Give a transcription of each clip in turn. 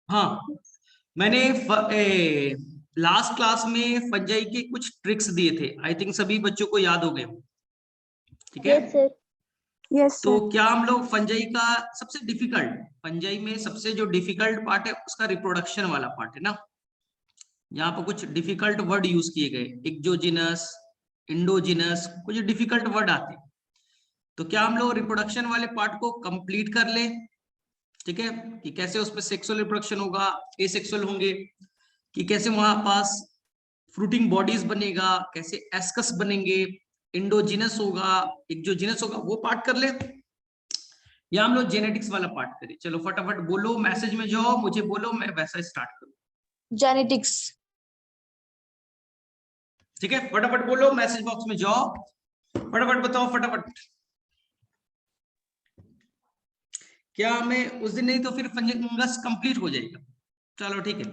हाँ, मैंने last class में फंजाई के कुछ ट्रिक्स दिए थे। आई थिंक सभी बच्चों को याद हो गए। ठीक है। Yes sir. यस तो सर। क्या हम लोग फंजाई का सबसे डिफिकल्ट, फंजाई में सबसे जो डिफिकल्ट पार्ट है उसका रिप्रोडक्शन वाला पार्ट है ना। यहाँ पर कुछ डिफिकल्ट वर्ड यूज किए गए, एक्सोजिनस, इंडोजिनस, कुछ डिफिकल्ट वर्ड आते हैं। तो क्या हम लोग रिप्रोडक्शन वाले पार्ट को कंप्लीट कर ले। ठीक है, कि कैसे उसमें सेक्सुअल रिप्रोडक्शन होगा, एसेक्सुअल होंगे, कि कैसे वहां पास फ्रूटिंग बॉडीज बनेगा, कैसे एस्कस बनेंगे, इंडोजिनस होगा, एक्सोजिनस होगा, वो पार्ट कर ले, या हम लोग जेनेटिक्स वाला पार्ट करें। चलो फटाफट बोलो, मैसेज में जाओ, मुझे बोलो, मैं वैसा स्टार्ट करूं। जेनेटिक्स। ठीक है, फटाफट बोलो, मैसेज बॉक्स में जाओ, फटाफट बताओ, फटाफट। क्या हमें उस दिन, नहीं तो फिर फंगस कंप्लीट हो जाएगा। चलो ठीक है।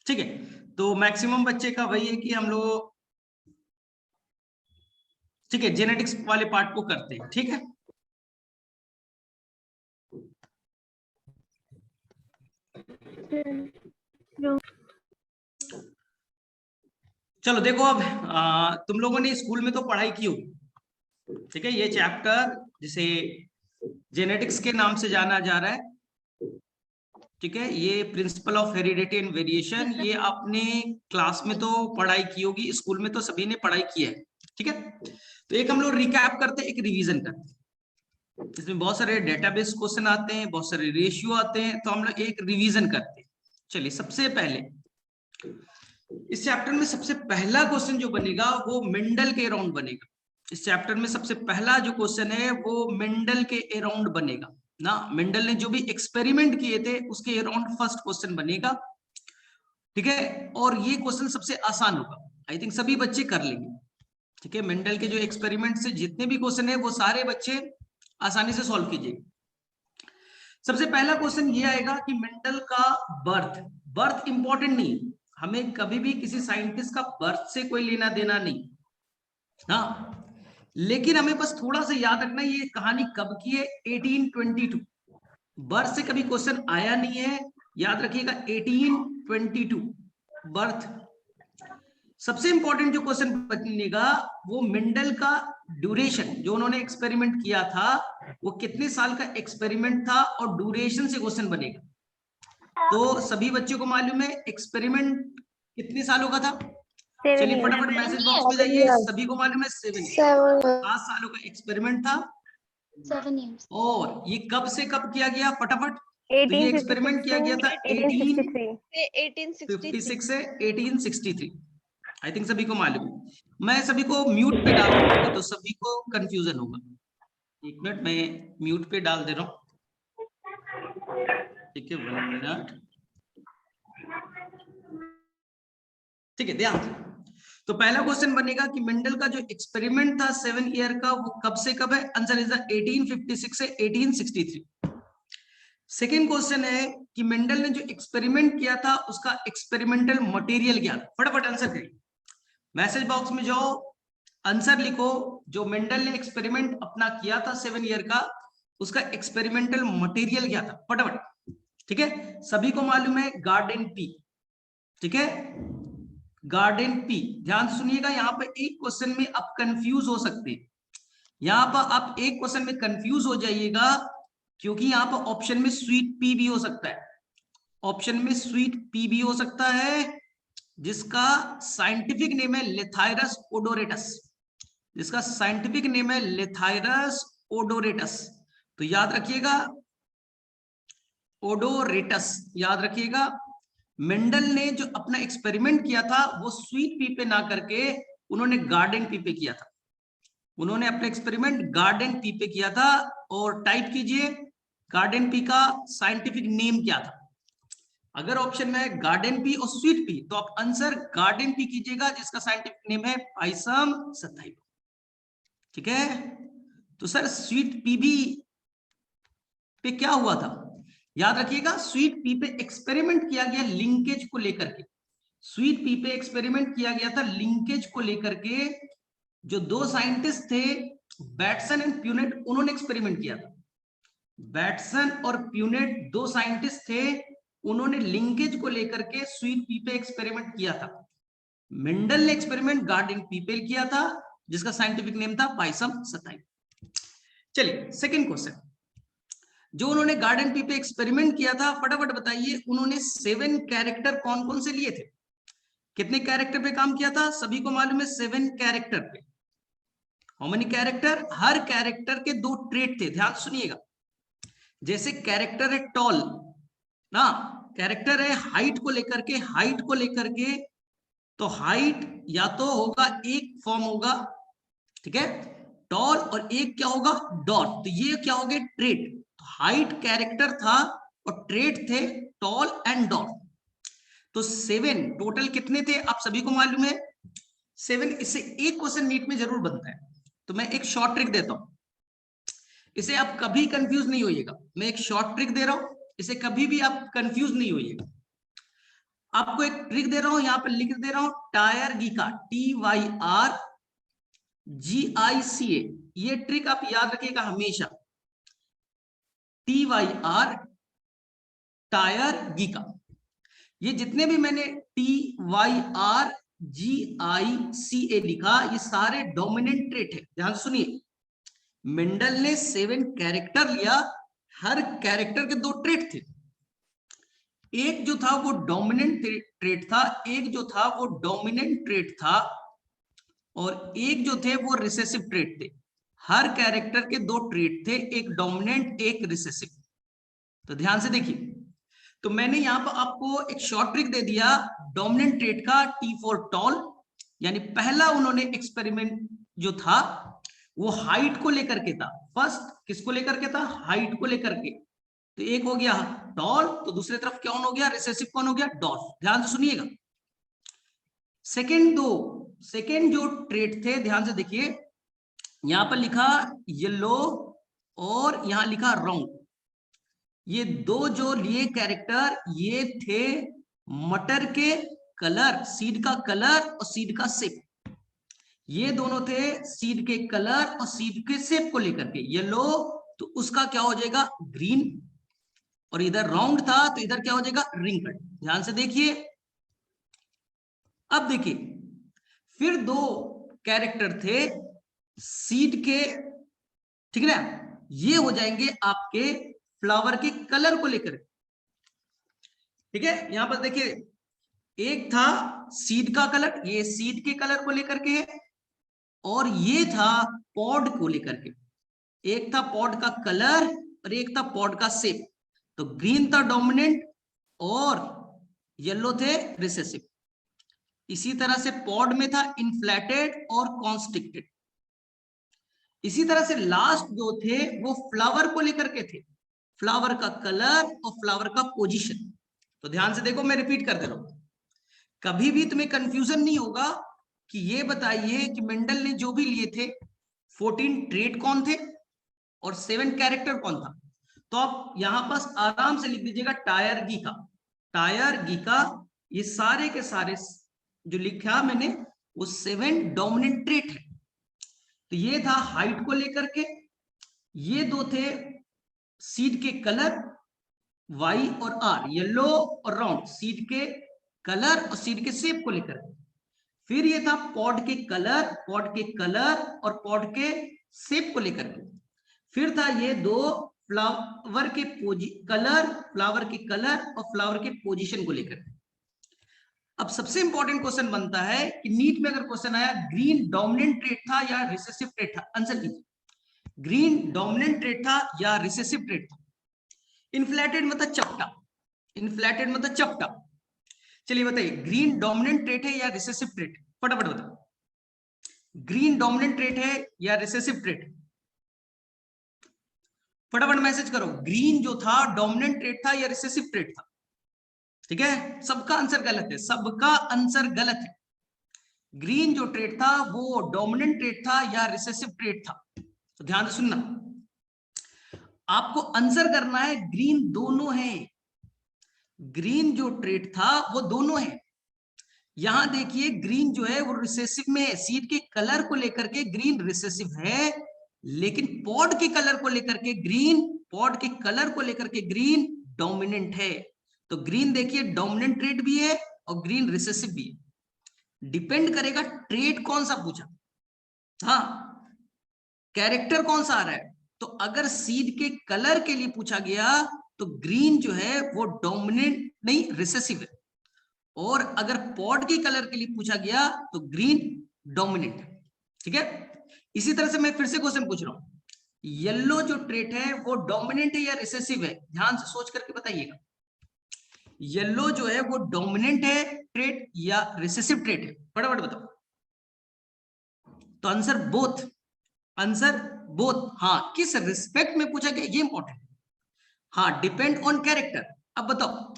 ठीक है, तो मैक्सिमम बच्चे का वही है कि हम लोग, ठीक है, जेनेटिक्स वाले पार्ट को करते हैं। ठीक है, चलो देखो अब तुम लोगों ने स्कूल में तो पढ़ाई की होगी। ठीक है, ये चैप्टर जिसे जेनेटिक्स के नाम से जाना जा रहा है, ठीक है, ये principle of heredity and variation, ये आपने क्लास में तो पढ़ाई की होगी, स्कूल में तो सभी ने पढ़ाई की है। ठीक है, तो एक हम लोग रिकैप करते हैं, एक रिवीजन करते हैं। इसमें बहुत सारे डेटाबेस क्वेश्चन आते हैं, बहुत सारे रेशियो आते हैं, तो हम लोग एक रिवीजन करते हैं। चलिए, सबसे पहले इस चैप्टर में सबसे पहला क्वेश्चन जो बनेगा वो मेंडल के अराउंड बनेगा। इस चैप्टर में सबसे पहला जो क्वेश्चन है वो मेंडल के अराउंड बनेगा ना। मेंडल ने जो भी एक्सपेरिमेंट किए थे उसके अराउंड फर्स्ट क्वेश्चन बनेगा। ठीक है, और ये क्वेश्चन सबसे आसान होगा, आई थिंक सभी बच्चे कर लेंगे। ठीक है, मेंडल के जो एक्सपेरिमेंट से जितने भी क्वेश्चन है वो सारे बच्चे आसानी से सॉल्व कीजिए। सबसे पहला क्वेश्चन ये आएगा कि मेंडल का बर्थ, बर्थ इंपॉर्टेंट नहीं, हमें कभी भी किसी साइंटिस्ट का बर्थ से कोई लेना देना नहीं, हाँ, लेकिन हमें बस थोड़ा सा याद रखना ये कहानी कब की है, 1822। बर्थ से कभी क्वेश्चन आया नहीं है, याद रखिएगा 1822 बर्थ। सबसे इंपॉर्टेंट जो क्वेश्चन बनेगा वो मेंडल का ड्यूरेशन, जो उन्होंने एक्सपेरिमेंट किया था वो कितने साल का एक्सपेरिमेंट था, और ड्यूरेशन से क्वेश्चन बनेगा। तो सभी बच्चों को मालूम है एक्सपेरिमेंट कितने सालों का था। चलिए फटाफट मैसेज बॉक्स में जाइए, सभी को मालूम है 7 सालों का एक्सपेरिमेंट था। 7 years। और ये कब से कब किया गया, फटाफट। तो ये एक्सपेरिमेंट किया गया था 1856 से 1863। आई थिंक सभी को मालूम है। मैं सभी को म्यूट पे डाल दूंगा, नहीं तो सभी को कंफ्यूजन होगा। एक मिनट, मैं म्यूट पे डाल दे रहा हूँ। ठीक है, 1 मिनट। ठीक है, ध्यान। तो पहला क्वेश्चन बनेगा कि मेंडल का जो एक्सपेरिमेंट था 7 ईयर का वो कब से कब है, आंसर इज 1856 से 1863। सेकेंड क्वेश्चन है कि मेंडल ने जो एक्सपेरिमेंट किया था उसका एक्सपेरिमेंटल मटेरियल क्या था। फटाफट आंसर करिए, मैसेज बॉक्स में जाओ, आंसर लिखो। जो मेंडल ने एक्सपेरिमेंट अपना किया था 7 ईयर का, उसका एक्सपेरिमेंटल मटेरियल क्या था, फटाफट। ठीक है, सभी को मालूम है गार्डन पी। ठीक है, गार्डन पी। ध्यान से सुनिएगा, यहाँ पर एक क्वेश्चन में आप कंफ्यूज हो सकते हैं, यहाँ पर आप एक क्वेश्चन में कंफ्यूज हो जाइएगा, क्योंकि यहाँ पर ऑप्शन में स्वीट पी भी हो सकता है, ऑप्शन में स्वीट पी भी हो सकता है, जिसका साइंटिफिक नेम है लेथाइरस ओडोरेटस, जिसका साइंटिफिक नेम है लेथाइरस ओडोरेटस। तो याद रखिएगा ओडोरेटस, याद रखिएगा। मेंडल ने जो अपना एक्सपेरिमेंट किया था वो स्वीट पी पे ना करके उन्होंने गार्डन पी पे किया था, उन्होंने अपना एक्सपेरिमेंट गार्डन पी पे किया था। और टाइप कीजिए गार्डन पी का साइंटिफिक नेम क्या था। अगर ऑप्शन में है गार्डन पी और स्वीट पी तो आप आंसर गार्डन पी कीजिएगा, जिसका साइंटिफिक नेम है पाइसम सताइवा। ठीक है, तो सर स्वीट पी भी पे क्या हुआ था, याद रखिएगा स्वीट पी पे एक्सपेरिमेंट किया गया लिंकेज को लेकर के। स्वीट पी पे एक्सपेरिमेंट किया गया था लिंकेज को लेकर के। जो दो साइंटिस्ट थे बैटसन एंड प्यूनेट, उन्होंने एक्सपेरिमेंट किया था। बैटसन और प्यूनेट दो साइंटिस्ट थे, उन्होंने लिंकेज को लेकर के स्वीट पी पे एक्सपेरिमेंट किया था। मेंडल ने एक्सपेरिमेंट गार्डन पीपल किया था, जिसका साइंटिफिक नेम था पाइसम सताई। चलिए सेकंड क्वेश्चन, जो उन्होंने गार्डन पी पे एक्सपेरिमेंट किया था, फटाफट बताइए उन्होंने 7 कैरेक्टर कौन कौन से लिए थे? कितने कैरेक्टर पे काम किया था? सभी को मालूम है 7 कैरेक्टर पे। How many character? Her character के 2 ट्रेट थे, ध्यान सुनिएगा। जैसे कैरेक्टर है टॉल ना, कैरेक्टर है हाइट को लेकर के, हाइट को लेकर के, तो हाइट या तो होगा एक फॉर्म होगा, ठीक है, टॉल, और एक क्या होगा डॉट, तो ये क्या हो गए ट्रेट। तो हाइट कैरेक्टर था और ट्रेट थे टॉल एंड डॉट। तो 7 टोटल कितने थे आप सभी को मालूम है 7। इससे एक क्वेश्चन नीट में जरूर बनता है, तो मैं एक शॉर्ट ट्रिक देता हूं, इसे आप कभी कंफ्यूज नहीं होइएगा। मैं एक शॉर्ट ट्रिक दे रहा हूं, इसे कभी भी आप कंफ्यूज नहीं होइएगा। आपको एक ट्रिक दे रहा हूं, यहां पर लिख दे रहा हूं, टायर गीका, TYRGICA। ये ट्रिक आप याद रखिएगा हमेशा, TYR, टायर गीका। ये जितने भी मैंने TYRGICA लिखा, ये सारे डोमिनेंट ट्रेट है। ध्यान सुनिए, मेंडल ने 7 कैरेक्टर लिया, हर कैरेक्टर के 2 ट्रेट थे। एक जो था वो डोमिनेंट ट्रेट था, एक जो था वो डोमिनेंट ट्रेट था, और एक जो थे वो रिसेसिव ट्रेट थे। हर कैरेक्टर के 2 ट्रेट थे, एक डोमिनेंट एक रिसेसिव। तो ध्यान से देखिए, तो मैंने यहां पर आपको एक शॉर्ट ट्रिक दे दिया डोमिनेंट ट्रेट का, T फॉर टॉल, यानी पहला उन्होंने एक्सपेरिमेंट जो था वो हाइट को लेकर के था। फर्स्ट किसको लेकर के था? हाइट को लेकर के। तो एक हो गया टॉल, तो दूसरी तरफ कौन हो गया? रिसेसिव कौन हो गया? डॉट। ध्यान से सुनिएगा। सेकेंड जो ट्रेट थे, ध्यान से देखिए, यहां पर लिखा येलो और यहां लिखा राउंड। ये दो जो लिए कैरेक्टर, ये थे मटर के कलर, सीड का कलर और सीड का शेप। ये दोनों थे सीड के कलर और सीड के शेप को लेकर के। येलो तो उसका क्या हो जाएगा? ग्रीन, और इधर राउंड था तो इधर क्या हो जाएगा? रिंकल्ड। ध्यान से देखिए, अब देखिए, फिर 2 कैरेक्टर थे सीड के, ठीक है ना, ये हो जाएंगे आपके फ्लावर के कलर को लेकर, ठीक है। यहां पर देखिए, एक था सीड का कलर, ये सीड के कलर को लेकर के है, और ये था पॉड को लेकर के। एक था पॉड का कलर और एक था पॉड का शेप। तो ग्रीन था डोमिनेंट और येलो थे रिसेसिव। इसी तरह से पॉड में था इन्फ्लेटेड और कॉन्स्ट्रिक्टेड। इसी तरह से लास्ट जो थे वो फ्लावर को लेकर के थे, फ्लावर का कलर और फ्लावर का पोजीशन। तो ध्यान से देखो, मैं रिपीट कर दे रहा हूं, कभी भी तुम्हें कंफ्यूजन नहीं होगा कि ये बताइए कि मेंडल ने जो भी लिए थे 14 ट्रेट कौन थे और 7 कैरेक्टर कौन था। तो आप यहां पास आराम से लिख दीजिएगा टायर गीका, टायर गीका। ये सारे के सारे जो लिखा मैंने वो 7 डोमिनेंट ट्रेट है। तो ये था हाइट को लेकर के, ये 2 थे सीड के कलर Y और R, येलो और राउंड, सीड के कलर और सीड के शेप को लेकर। फिर ये था पॉड के कलर, पॉड के कलर और पॉड के शेप को लेकर के। फिर था ये 2 फ्लावर के कलर, फ्लावर के कलर और फ्लावर के पोजीशन को लेकर। अब सबसे इंपॉर्टेंट क्वेश्चन बनता है कि नीट में अगर क्वेश्चन आया ग्रीन डोमिनेंट ट्रेट था या रिसेसिव ट्रेट था, आंसर कीजिए। ग्रीन डोमिनेंट ट्रेट था या रिसेसिव ट्रेट था? इन्फ्लेटेड मतलब चपटा, इन्फ्लेटेड मतलब चपटा। चलिए बताइए, ग्रीन डोमिनेंट ट्रेट है या रिसेसिव ट्रेट? फटाफट बताओ, ग्रीन डोमिनेंट ट्रेट है या रिसेसिव ट्रेट? फटाफट मैसेज करो, ग्रीन जो था डोमिनेंट ट्रेट था या रिसेसिव ट्रेट था? ठीक है, सबका आंसर गलत है, सबका आंसर गलत है। ग्रीन जो ट्रेट था वो डोमिनेंट ट्रेट था या रिसेसिव ट्रेट था? तो ध्यान से सुनना, आपको आंसर करना है ग्रीन दोनों है। ग्रीन जो ट्रेट था वो दोनों है, यहां देखिए ग्रीन जो है वो रिसेसिव में है, सीड के कलर को लेकर के ग्रीन रिसेसिव है, लेकिन पॉड के कलर को लेकर के ग्रीन, पॉड के कलर को लेकर के ग्रीन डोमिनेंट है। तो ग्रीन देखिए डोमिनेंट ट्रेट भी है और ग्रीन रिसेसिव भी है। डिपेंड करेगा ट्रेट कौन सा पूछा, हाँ कैरेक्टर कौन सा आ रहा है। तो अगर सीड के कलर के लिए पूछा गया तो ग्रीन जो है वो डोमिनेंट नहीं रिसेसिव है, और अगर पॉड के कलर के लिए पूछा गया तो ग्रीन डोमिनेंट है। ठीक है, इसी तरह से मैं फिर से क्वेश्चन पूछ रहा हूं, येलो जो ट्रेट है वो डोमिनेंट है या रिसेसिव है, ध्यान से सोच करके बताइएगा। येलो जो है वो डोमिनेंट है ट्रेट या रिसेसिव ट्रेट है, फटाफट बताओ। तो आंसर बोथ, आंसर बोथ। हाँ, किस रिस्पेक्ट में पूछा गया ये इंपॉर्टेंट। हाँ, डिपेंड ऑन कैरेक्टर। अब बताओ,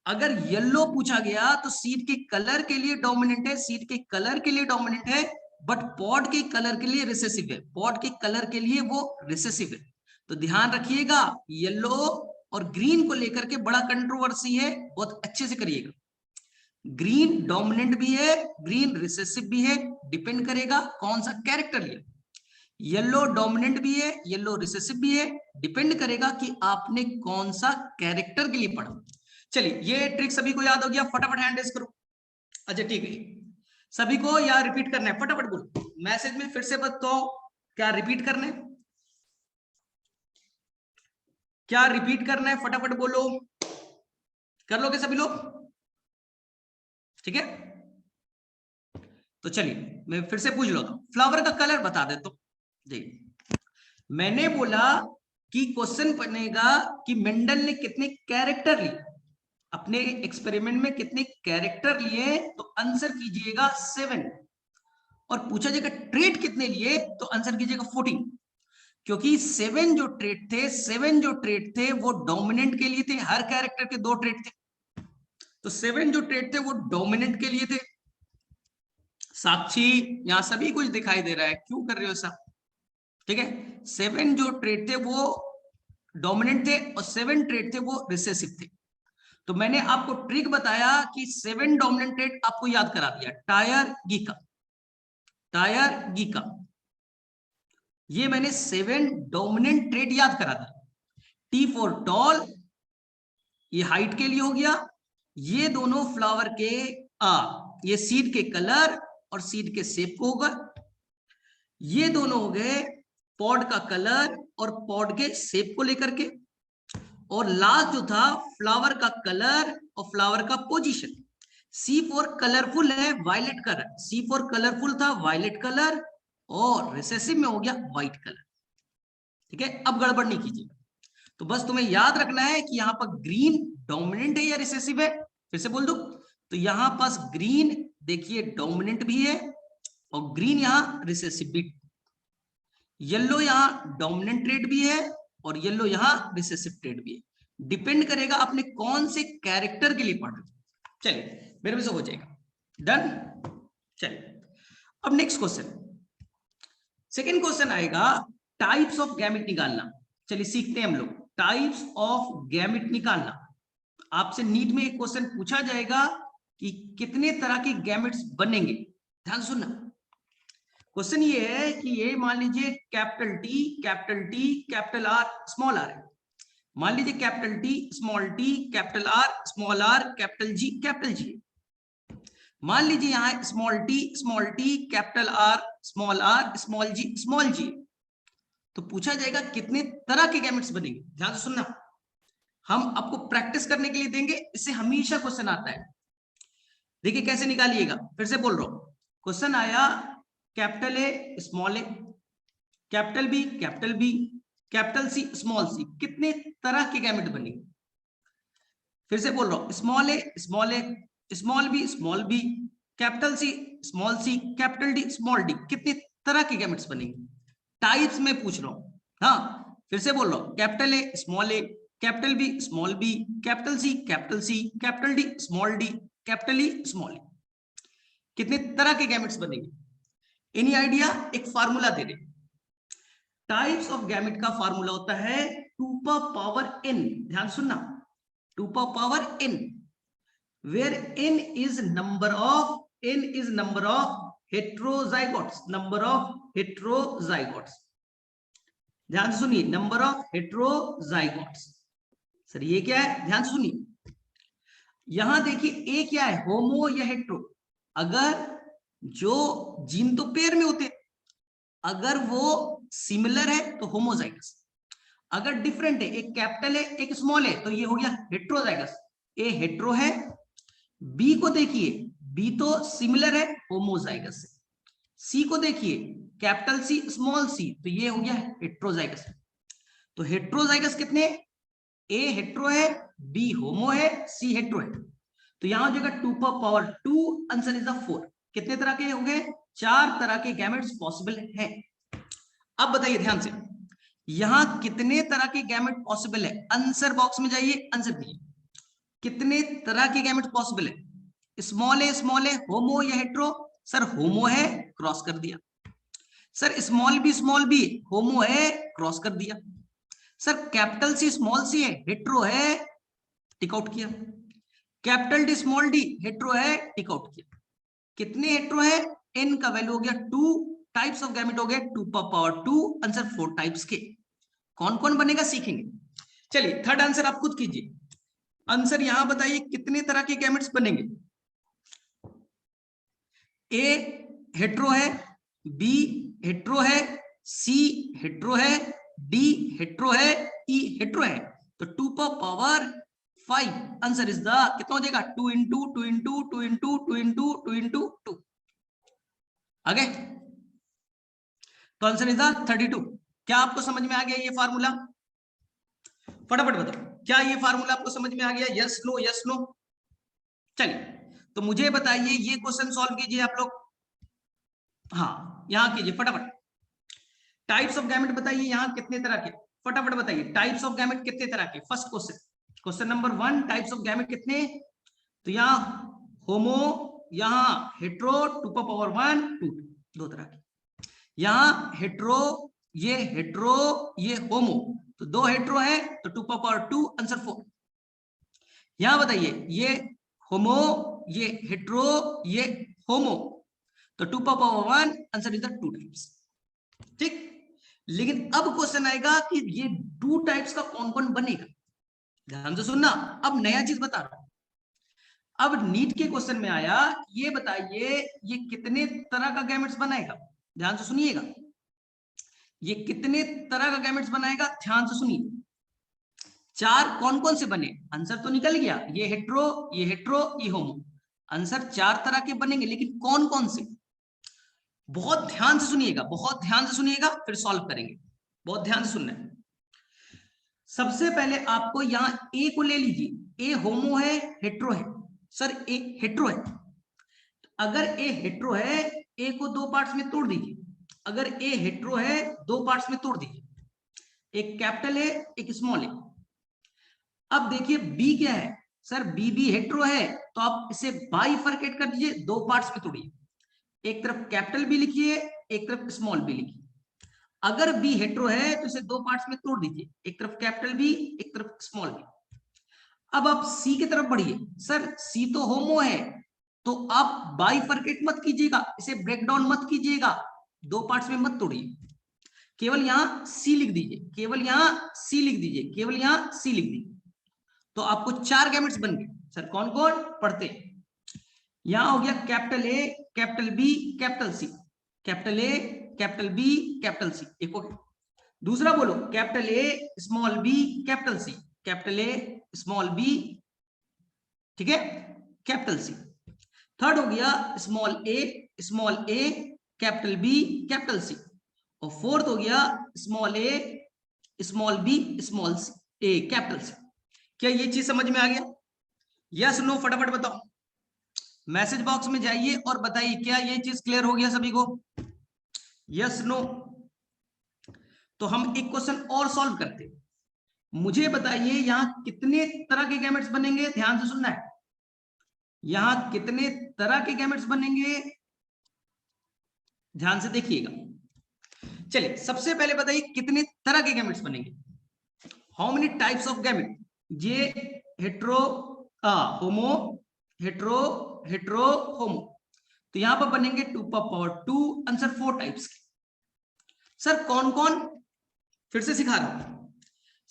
अगर येलो पूछा गया तो सीड के कलर के लिए डोमिनेंट है, सीड के कलर के लिए डोमिनेंट है, बट पॉड के कलर के लिए रिसेसिव है, पॉड के कलर के लिए वो रिसेसिव है। तो ध्यान रखिएगा, येलो और ग्रीन को लेकर के बड़ा कंट्रोवर्सी है, बहुत अच्छे से करिएगा। ग्रीन डोमिनेंट भी है, ग्रीन रिसेसिव भी है, डिपेंड करेगा कौन सा कैरेक्टर लिया। येलो डोमिनेंट भी है, येलो रिसेसिव भी है, डिपेंड करेगा कि आपने कौन सा कैरेक्टर के लिए पढ़ा। चलिए, ये ट्रिक सभी को याद हो गया, फटाफट हैंड रेज करो। अच्छा ठीक है, सभी को या रिपीट करना है, फटाफट बोलो, मैसेज में फिर से बताओ, क्या रिपीट करना है, क्या रिपीट करना है, फटाफट बोलो, कर लोगे सभी लोग? ठीक है, तो चलिए मैं फिर से पूछ लो, फ्लावर का कलर बता देता हूं जी। मैंने बोला कि क्वेश्चन बनेगा कि मेंडल ने कितने कैरेक्टर लिए, अपने एक्सपेरिमेंट में कितने कैरेक्टर लिए, तो आंसर कीजिएगा 7, और पूछा जाएगा ट्रेट कितने लिए, तो आंसर कीजिएगा 14, क्योंकि 7 जो ट्रेट थे, 7 जो ट्रेट थे वो डोमिनेंट के लिए थे, हर कैरेक्टर के 2 ट्रेट थे, तो 7 जो ट्रेट थे वो डोमिनेंट के लिए थे। साक्षी, यहां सभी कुछ दिखाई दे रहा है, क्यों कर रहे हो सब? ठीक है, 7 जो ट्रेट थे वो डोमिनेंट थे और 7 ट्रेट थे वो रिसेसिव थे। तो मैंने आपको ट्रिक बताया कि 7 डोमिनेंट ट्रेट आपको याद करा दिया, टायर गीका, टायर गीका, ये मैंने 7 डोमिनेंट ट्रेट याद करा दिया। टी फॉर टॉल, ये हाइट के लिए हो गया, ये दोनों फ्लावर के ये सीड के कलर और सीड के शेप को होगा, ये दोनों हो गए पॉड का कलर और पॉड के शेप को लेकर के, और लास्ट जो था फ्लावर का कलर और फ्लावर का पोजीशन। सी फॉर कलरफुल है, violet colour, C for colourful था वायलेट कलर, और रिसेसिव में हो गया व्हाइट कलर। ठीक है, अब गड़बड़ नहीं कीजिएगा, तो बस तुम्हें याद रखना है कि यहाँ पर ग्रीन डोमिनेंट है या रिसेसिव है, फिर से बोल दो, तो यहां पास ग्रीन देखिए डोमिनेंट भी है और ग्रीन यहां रिसेसिव भी, येलो यहां डोमिनेंट ट्रेड भी है और येलो यहां रिसेसिव ट्रेड भी है। डिपेंड करेगा आपने कौन से कैरेक्टर के लिए पढ़ रहे हो। चलिए मेरे में से हो जाएगा, डन। चलिए अब नेक्स्ट क्वेश्चन, सेकेंड क्वेश्चन आएगा टाइप्स ऑफ गैमेट निकालना। चलिए सीखते हैं हम लोग टाइप्स ऑफ गैमेट निकालना। आपसे नीट में एक क्वेश्चन पूछा जाएगा कि कितने तरह के गैमेट्स बनेंगे, ध्यान सुनना। क्वेश्चन ये है कि ये मान लीजिए capital T capital R small R है, मान लीजिए capital T capital R small R capital G, मान लीजिए यहाँ small T capital R small G, तो पूछा जाएगा कितने तरह के गैमेट्स बनेंगे। ध्यान से सुनना, हम आपको प्रैक्टिस करने के लिए देंगे, इससे हमेशा क्वेश्चन आता है। देखिए कैसे निकालिएगा, फिर से बोल रहा हूं, क्वेश्चन आया capital A small A, capital B capital C small C, कितने तरह के गैमेट बनेंगे। फिर से बोल रहा हूं, small B capital C capital D, कितने तरह के गैमेट्स बनेंगे, टाइप्स में पूछ रहा हूं। हाँ फिर से बोल रहा हूं, capital A capital B capital C capital D capital E small, कितने तरह के गैमेट्स बनेंगे। Any idea? एक फार्मूला दे रहे, टाइप्स ऑफ गैमेट का फार्मूला होता है 2 पावर n, ध्यान सुनना, 2 power n। where n is number of heterozygotes, number of heterozygotes। ध्यान से सुनिए, नंबर ऑफ हेटेरोजाइगोट्स। सर ये क्या है, ध्यान से सुनिए, यहां देखिए ए क्या है, होमो या हेटेरो। अगर जो जीन तो पेयर में होते हैं, अगर वो सिमिलर है तो होमोजाइगस, अगर डिफरेंट है, एक कैपिटल है एक स्मॉल है, तो ये हो गया हेटेरोजाइगस। ए हेटेरो है, बी को देखिए, बी तो सिमिलर है, होमोजाइगस है। सी को देखिए, कैपिटल सी स्मॉल सी, तो ये हो गया हेटेरोजाइगस। तो हेटेरोजाइगस कितने, ए हेटेरो है, बी होमो है, सी हेटेरो है। तो यहां हो जाएगा 2 पावर 2, आंसर इज द 4। कितने तरह के हो गए, 4 तरह के गैमेट्स पॉसिबल हैं। अब बताइए ध्यान से, यहां कितने तरह के गैमेट पॉसिबल है, आंसर बॉक्स में जाइए, आंसर दीजिए। कितने तरह के गैमेट पॉसिबल है, स्मॉल है, होमो या हेटेरो। सर होमो है, क्रॉस कर दिया। सर स्मॉल बी होमो है, क्रॉस कर दिया। सर कैपिटल सी स्मॉल सी है, हेटेरो है, टिक आउट किया। Capital D small D hetero है, टिक आउट किया। कितने हेटेरो है, एन का वैल्यू हो गया 2, टाइप्स ऑफ गैमेट हो गया 2 पावर 2, आंसर 4 टाइप्स के। कौन कौन बनेगा सीखेंगे। चलिए थर्ड आंसर आप खुद कीजिए। आंसर यहां बताइए कितने तरह के गैमेट्स बनेंगे। ए हेटेरो है, बी हेटेरो है, सी हेटेरो है, डी हेटेरो है, ई हेटेरो है। तो 2 पावर 5, आंसर इज द कितना हो जाएगा, 2 into 2 into 2 into 2 into 2 into 2। आगे तो आंसर इज द 32। क्या आपको समझ में आ गया ये फार्मूला, फटाफट बताओ, क्या ये फार्मूला आपको समझ में आ गया, यस नो यस नो। चलिए तो मुझे बताइए, ये क्वेश्चन सॉल्व कीजिए आप लोग। हाँ यहां कीजिए फटाफट। टाइप्स ऑफ गैमेट बताइए यहां कितने तरह के, फटाफट बताइए टाइप्स ऑफ गैमेट कितने तरह के। First question, question number 1, types of gamete कितने। तो यहाँ होमो, यहाँ हेट्रो 2 पावर 1 2, 2 तरह के। यहाँ हेट्रो, ये होमो, तो 2 हेट्रो है, तो 2 पावर 2, आंसर 4। यहां बताइए ये होमो, ये हेट्रो, ये होमो, तो 2 power 1, answer is the 2 types. ठीक, लेकिन अब क्वेश्चन आएगा कि ये 2 टाइप्स का कौन कौन बनेगा। ध्यान से सुनना, अब नया चीज बता रहा हूं। अब नीट के क्वेश्चन में आया, ये बताइए ये कितने तरह का गैमेट्स बनाएगा। ध्यान से सुनिएगा, ये कितने तरह का गैमेट्स बनाएगा, ध्यान से सुनिए। 4 कौन कौन से बने, आंसर तो निकल गया, ये हेट्रो, ये होमो। आंसर 4 तरह के बनेंगे, लेकिन कौन कौन से, बहुत ध्यान से सुनिएगा, बहुत ध्यान से सुनिएगा, फिर सॉल्व करेंगे। बहुत ध्यान से सुनना है। सबसे पहले आपको यहां ए को ले लीजिए, ए होमो है, हेट्रो है। सर ए हेट्रो है, अगर ए हेट्रो है, ए को 2 पार्ट्स में तोड़ दीजिए। अगर ए हेट्रो है, 2 पार्ट्स में तोड़ दीजिए, एक कैपिटल है एक स्मॉल है। अब देखिए बी क्या है, सर बी भी हेट्रो है, तो आप इसे बाइफरकेट कर दीजिए, 2 पार्ट्स में तोड़िए। एक तरफ कैपिटल भी लिखिए, एक तरफ स्मॉल भी लिखिए। अगर बी हेट्रो है तो इसे 2 पार्ट्स में तोड़ दीजिए, एक तरफ कैपिटल बी, एक तरफ स्मॉल बी। अब आप सी की तरफ बढ़िए, सर सी तो होमो है, तो आप बाइफरकेट मत कीजिएगा, इसे ब्रेक डाउन मत कीजिएगा, 2 पार्ट्स में मत तोड़िए, केवल यहां सी लिख दीजिए, केवल यहां सी लिख दीजिए, केवल यहां सी लिख दीजिए। तो आपको 4 गैमेट्स बन गए। सर कौन कौन, पढ़ते हैं। यहां हो गया capital A, capital B, capital C, capital A, capital B, capital C, एक हो गया। दूसरा बोलो, capital A small B capital C, capital A small B, ठीक है, कैपिटल सी। थर्ड हो गया small A capital B capital C. और फोर्थ हो गया small A small B small A capital C. क्या ये चीज समझ में आ गया, यस नो, फटाफट बताओ। मैसेज बॉक्स में जाइए और बताइए क्या ये चीज क्लियर हो गया सभी को, यस नो। तो हम एक क्वेश्चन और सॉल्व करते हैं। मुझे बताइए यहां कितने तरह के गैमेट्स बनेंगे, ध्यान से सुनना है। यहां कितने तरह के गैमेट्स बनेंगे, ध्यान से देखिएगा। चलिए सबसे पहले बताइए कितने तरह के गैमेट्स बनेंगे, how many types of gamete. ये हेट्रो होमो, हेट्रो, हेट्रो, होमो। तो यहां पर बनेंगे 2 पावर 2 आंसर 4 टाइप्स के। सर कौन कौन, फिर से सिखा रहा हूं।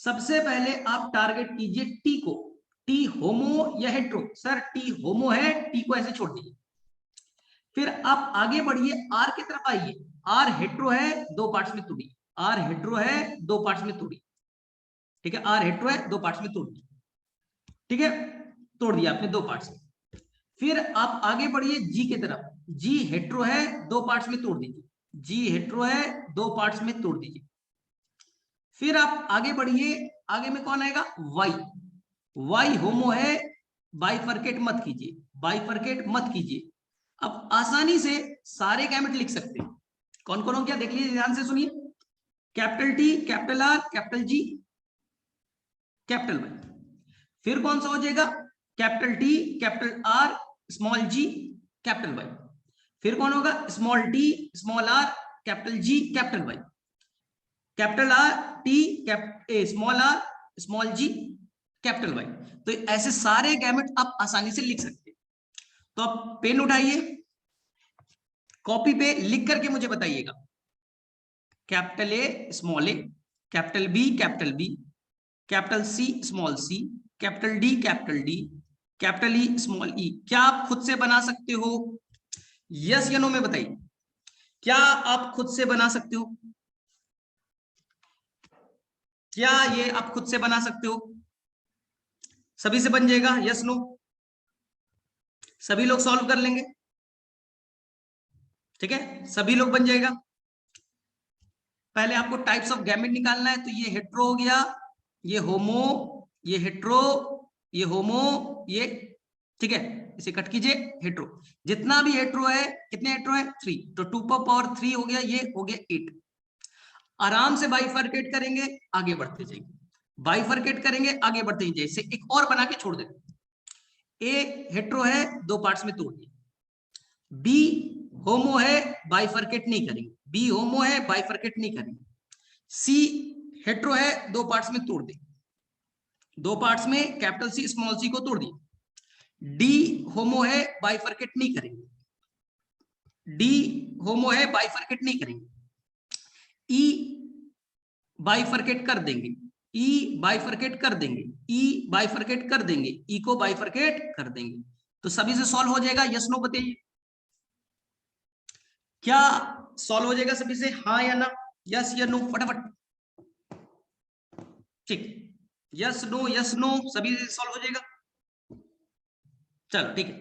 सबसे पहले आप टारगेट कीजिए टी को, टी होमो या हेट्रो। सर टी होमो है, टी को ऐसे छोड़ दीजिए। फिर आप आगे बढ़िए, आर की तरफ आइए। आर हेट्रो है, 2 पार्ट्स में तोड़िए। आर हेट्रो है, 2 पार्ट्स में तोड़िए। ठीक है, आर हेट्रो है, 2 पार्ट्स में तोड़िए। ठीक है, तोड़ दिया आपने 2 पार्ट्स में। फिर आप आगे बढ़िए जी की तरफ। जी हेट्रो है, 2 पार्ट्स में तोड़ दीजिए। जी हेट्रो है, 2 पार्ट्स में तोड़ दीजिए। फिर आप आगे बढ़िए, आगे में कौन आएगा, वाई। वाई होमो है, बाइफरकेट मत कीजिए, बाइफरकेट मत कीजिए। अब आसानी से सारे गैमेट लिख सकते हैं। कौन कौन हो क्या देख लीजिए, ध्यान से सुनिए। Capital T, capital R, capital G, capital Y. फिर कौन सा हो जाएगा, capital T, capital R, small G, capital Y. फिर कौन होगा, small T, small R, capital G, capital Y. Capital R T, small R, small G, capital Y. तो ऐसे सारे गैमेट आप आसानी से लिख सकते हैं। तो आप पेन उठाइए, कॉपी पे लिख करके मुझे बताइएगा। Capital A small A, capital B, capital C small C, capital D, capital E small E. क्या आप खुद से बना सकते हो? यस या नो में बताइए, क्या आप खुद से बना सकते हो? क्या ये आप खुद से बना सकते हो? सभी से बन जाएगा, यस नो? सभी लोग सॉल्व कर लेंगे? ठीक है, सभी लोग बन जाएगा। पहले आपको टाइप्स ऑफ गैमेट निकालना है। तो ये हेट्रो हो गया, ये होमो, ये हेट्रो, ये होमो, ये, ठीक है, इसे कट कीजिए। हेट्रो, जितना भी हेट्रो है, कितने हेट्रो है, 3। तो 2 पावर 3 हो गया, ये हो गया 8। आराम से बाइफरकेट करेंगे, आगे बढ़ते जाएंगे, बाइफरकेट करेंगे, आगे बढ़ते जाएंगे। इसे एक और बना के छोड़ देते। ए हेट्रो है, 2 पार्ट्स में तोड़ दिए। बी होमो है, बाइफरकेट नहीं करेंगे। बी होमो है, बाइफरकेट नहीं करेंगे। सी हेट्रो है, 2 पार्ट्स में तोड़ देंगे। 2 पार्ट्स में कैपिटल सी स्मॉल सी को तोड़ दिए। डी होमो है, बाइफरकेट नहीं करेंगे। डी होमो है, बाइफरकेट नहीं करेंगे। ई बाइफरकेट कर देंगे, ई बाइफरकेट कर देंगे, ई बाइफरकेट कर देंगे, ई को बाइफरकेट कर देंगे। तो सभी से सॉल्व हो जाएगा, यस नो बताइए। क्या सॉल्व हो जाएगा सभी से, हाँ या ना, यस या नो, फटाफट। ठीक, यस नो, यस नो, सभी से सॉल्व हो जाएगा। चलो ठीक है,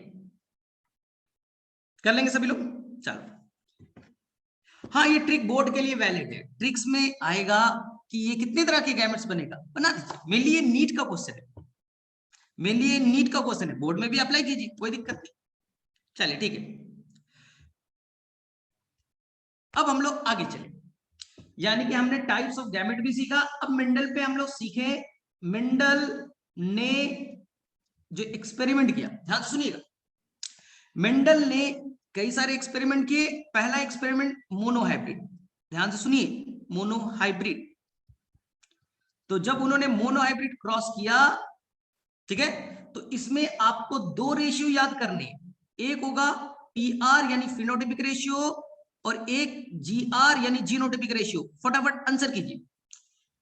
कर लेंगे सभी लोग। चलो, हाँ ये ट्रिक बोर्ड के लिए वैलिड है। ट्रिक्स में आएगा कि ये कितने तरह के गैमेट्स बनेगा, बना दीजिए। मेनली ये नीट का क्वेश्चन है, मेनली ये नीट का क्वेश्चन है, बोर्ड में भी अप्लाई कीजिए, कोई दिक्कत नहीं। चलिए ठीक है, अब हम लोग आगे चले। यानी कि हमने टाइप्स ऑफ गैमेट भी सीखा। अब मेंडल पे हम लोग सीखे। मेंडल ने जो एक्सपेरिमेंट किया, ध्यान से सुनिएगा। मेंडल ने कई सारे एक्सपेरिमेंट किए। पहला एक्सपेरिमेंट मोनोहाइब्रिड, ध्यान से सुनिए, मोनोहाइब्रिड। तो जब उन्होंने मोनोहाइब्रिड क्रॉस किया, ठीक है, तो इसमें आपको 2 रेशियो याद करने। एक होगा पीआर यानी फिनोटाइपिक रेशियो, और एक जीआर यानी जीनोटाइपिक रेशियो। फटाफट आंसर कीजिए।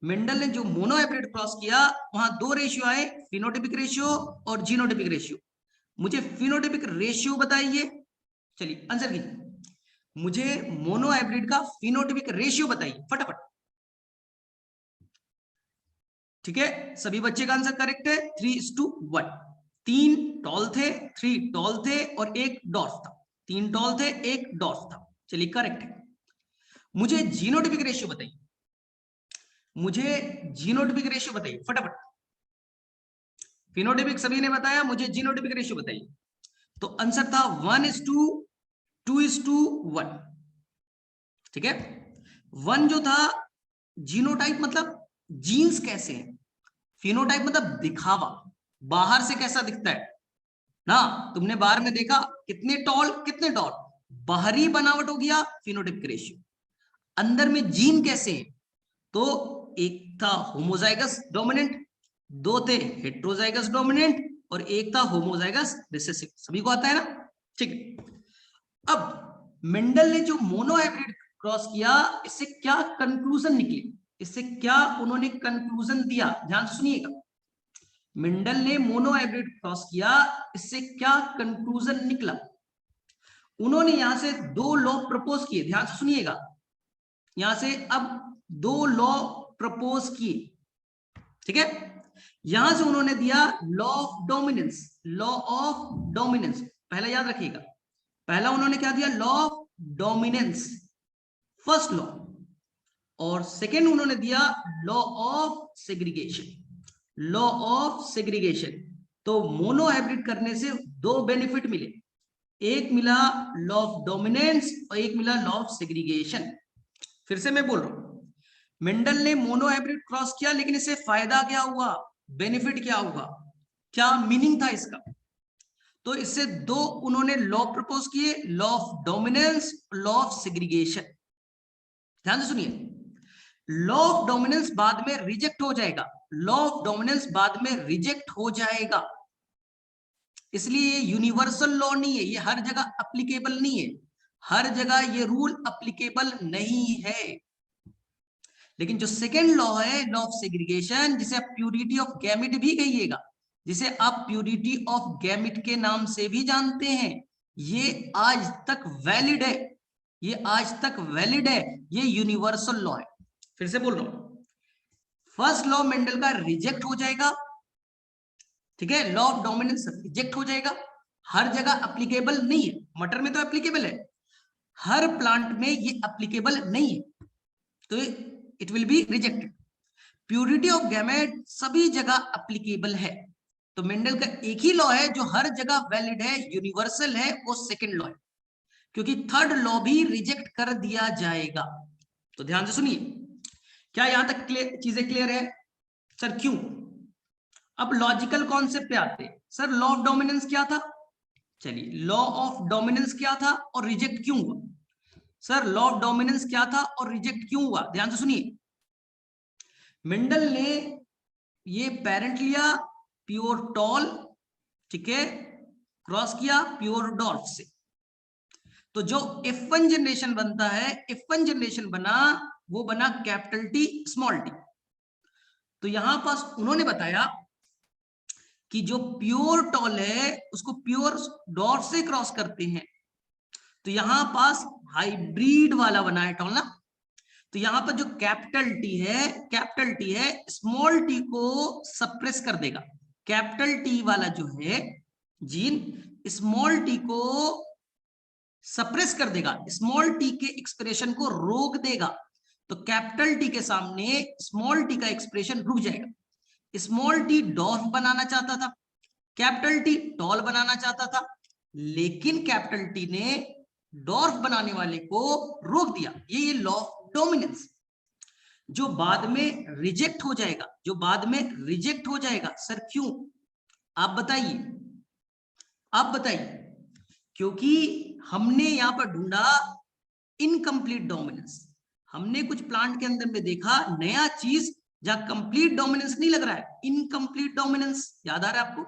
मेंडल ने जो मोनोहाइब्रिड क्रॉस किया, वहां 2 रेशियो आए, फिनोटाइपिक रेशियो और जीनोटाइपिक रेशियो। मुझे फिनोटाइपिक रेशियो बताइए, चलिए आंसर कीजिए। मुझे मोनोहाइब्रिड का फिनोटाइपिक रेशियो बताइए फटाफट। ठीक है, सभी बच्चे का आंसर करेक्ट है, 3:1। 3 टॉल थे, 3 टॉल थे और 1 डॉर्फ था। 3 टॉल थे, 1 डॉर्फ था। चलिए करेक्ट है। मुझे जीनोटाइपिक रेशियो बताइए, मुझे जीनोटाइपिक रेशियो बताइए फटाफट। फिनोटाइपिक सभी ने बताया, मुझे जीनोटाइपिक रेशियो बताइए। तो आंसर था 1:2:1। ठीक है, 1 जो था जीनोटाइप मतलब जीन्स कैसे हैं, फिनोटाइप मतलब दिखावा, बाहर से कैसा दिखता है ना। तुमने बाहर में देखा कितने टॉल कितने डॉट, बाहरी बनावट हो गया फिनोटाइपिक रेशियो। अंदर में जीन कैसे है, तो एक था होमोजाइगस डोमिनेंट, 2 थे हेट्रोजाइगस डोमिनेंट, और एक था होमोजाइगस रिसेसिव, सभी को आता है ना, ठीक है। अब मेंडल ने जो मोनोहाइब्रिड क्रॉस किया, इससे क्या कंक्लूजन निकली, इससे क्या उन्होंने कंक्लूजन दिया, ध्यान से सुनिएगा। मेंडल ने मोनोहाइब्रिड क्रॉस किया, इससे क्या कंक्लूजन निकला। उन्होंने यहां से दो लॉ प्रपोज किए, ध्यान से सुनिएगा। यहां से अब दो लॉ प्रपोज किए, ठीक है। यहां से उन्होंने दिया law of dominance, law of dominance, पहला याद रखिएगा, पहला उन्होंने क्या दिया, law of dominance, first law. और सेकेंड उन्होंने दिया law of segregation, law of segregation. तो मोनोहाइब्रिड करने से दो बेनिफिट मिले, एक मिला लॉ ऑफ डोमिनेंस और एक मिला लॉ ऑफ सेग्रीगेशन। फिर से मैं बोल रहा हूं, मेंडल ने मोनोहाइब्रिड क्रॉस किया, लेकिन इससे फायदा क्या हुआ, बेनिफिट क्या हुआ, क्या मीनिंग था इसका। तो इससे दो उन्होंने लॉ प्रपोज किए, law of dominance, law of segregation. ध्यान से सुनिए, लॉ ऑफ डोमिनेंस बाद में रिजेक्ट हो जाएगा, लॉ ऑफ डोमिनेंस बाद में रिजेक्ट हो जाएगा, इसलिए ये यूनिवर्सल लॉ नहीं है, ये हर जगह अप्लीकेबल नहीं है, हर जगह ये रूल अप्लीकेबल नहीं है। लेकिन जो सेकेंड लॉ है, लॉ ऑफ सेग्रीगेशन, जिसे आप प्यूरिटी ऑफ गैमेट भी कहिएगा, जिसे आप प्यूरिटी ऑफ गैमेट के नाम से भी जानते हैं, ये आज तक वैलिड है, ये आज तक वैलिड है, ये यूनिवर्सल लॉ है। फिर से बोल रहा हूं, फर्स्ट लॉ मेंडल का रिजेक्ट हो जाएगा, ठीक है, लॉ ऑफ डोमिनेंस रिजेक्ट हो जाएगा, हर जगह अप्लीकेबल नहीं है, मटर में तो एप्लीकेबल है, हर प्लांट में ये अप्लीकेबल नहीं है, तो it will be rejected. Purity of gamete सभी जगह अप्लीकेबल है, तो मेंडल का एक ही लॉ है जो हर जगह वैलिड है, यूनिवर्सल है, वो सेकंड लॉ है, क्योंकि थर्ड लॉ भी रिजेक्ट कर दिया जाएगा। तो ध्यान से सुनिए, क्या यहां तक चीजें क्लियर है सर, क्यों। अब लॉजिकल कॉन्सेप्ट पे आते हैं, सर लॉ ऑफ डोमिनेंस क्या था, चलिए लॉ ऑफ डोमिनेंस क्या था और रिजेक्ट क्यों हुआ। सर लॉ ऑफ डोमिनेंस क्या था और रिजेक्ट क्यों हुआ, ध्यान से सुनिए। मेंडल ने ये पेरेंट लिया प्योर टॉल, ठीक है, क्रॉस किया प्योर डॉल्फ से, तो जो F1 जनरेशन बनता है, F1 जनरेशन बना, वो बना कैपिटल टी स्मॉल टी। तो यहां पास उन्होंने बताया कि जो प्योर टॉल है उसको प्योर डॉर्फ से क्रॉस करते हैं, तो यहां पास हाइब्रिड वाला बना है टॉल ना, तो यहां पर जो कैपिटल टी है स्मॉल टी को सप्रेस कर देगा, कैपिटल टी वाला जो है जीन स्मॉल टी को सप्रेस कर देगा, स्मॉल टी के एक्सप्रेशन को रोक देगा, तो कैपिटल टी के सामने स्मॉल टी का एक्सप्रेशन रुक जाएगा। स्मॉल टी डॉर्फ बनाना चाहता था, कैपिटल टी टॉल बनाना चाहता था, लेकिन कैपिटल टी ने डॉर्फ बनाने वाले को रोक दिया। ये लॉ ऑफ डोमिनेंस जो बाद में रिजेक्ट हो जाएगा, जो बाद में रिजेक्ट हो जाएगा। सर क्यों, आप बताइए, आप बताइए। क्योंकि हमने यहां पर ढूंढा इनकम्प्लीट डोमिनेंस, हमने कुछ प्लांट के अंदर में देखा नया चीज जहां कंप्लीट डोमिनेंस नहीं लग रहा है, इनकम्प्लीट डोमिनेंस, याद आ रहा है आपको।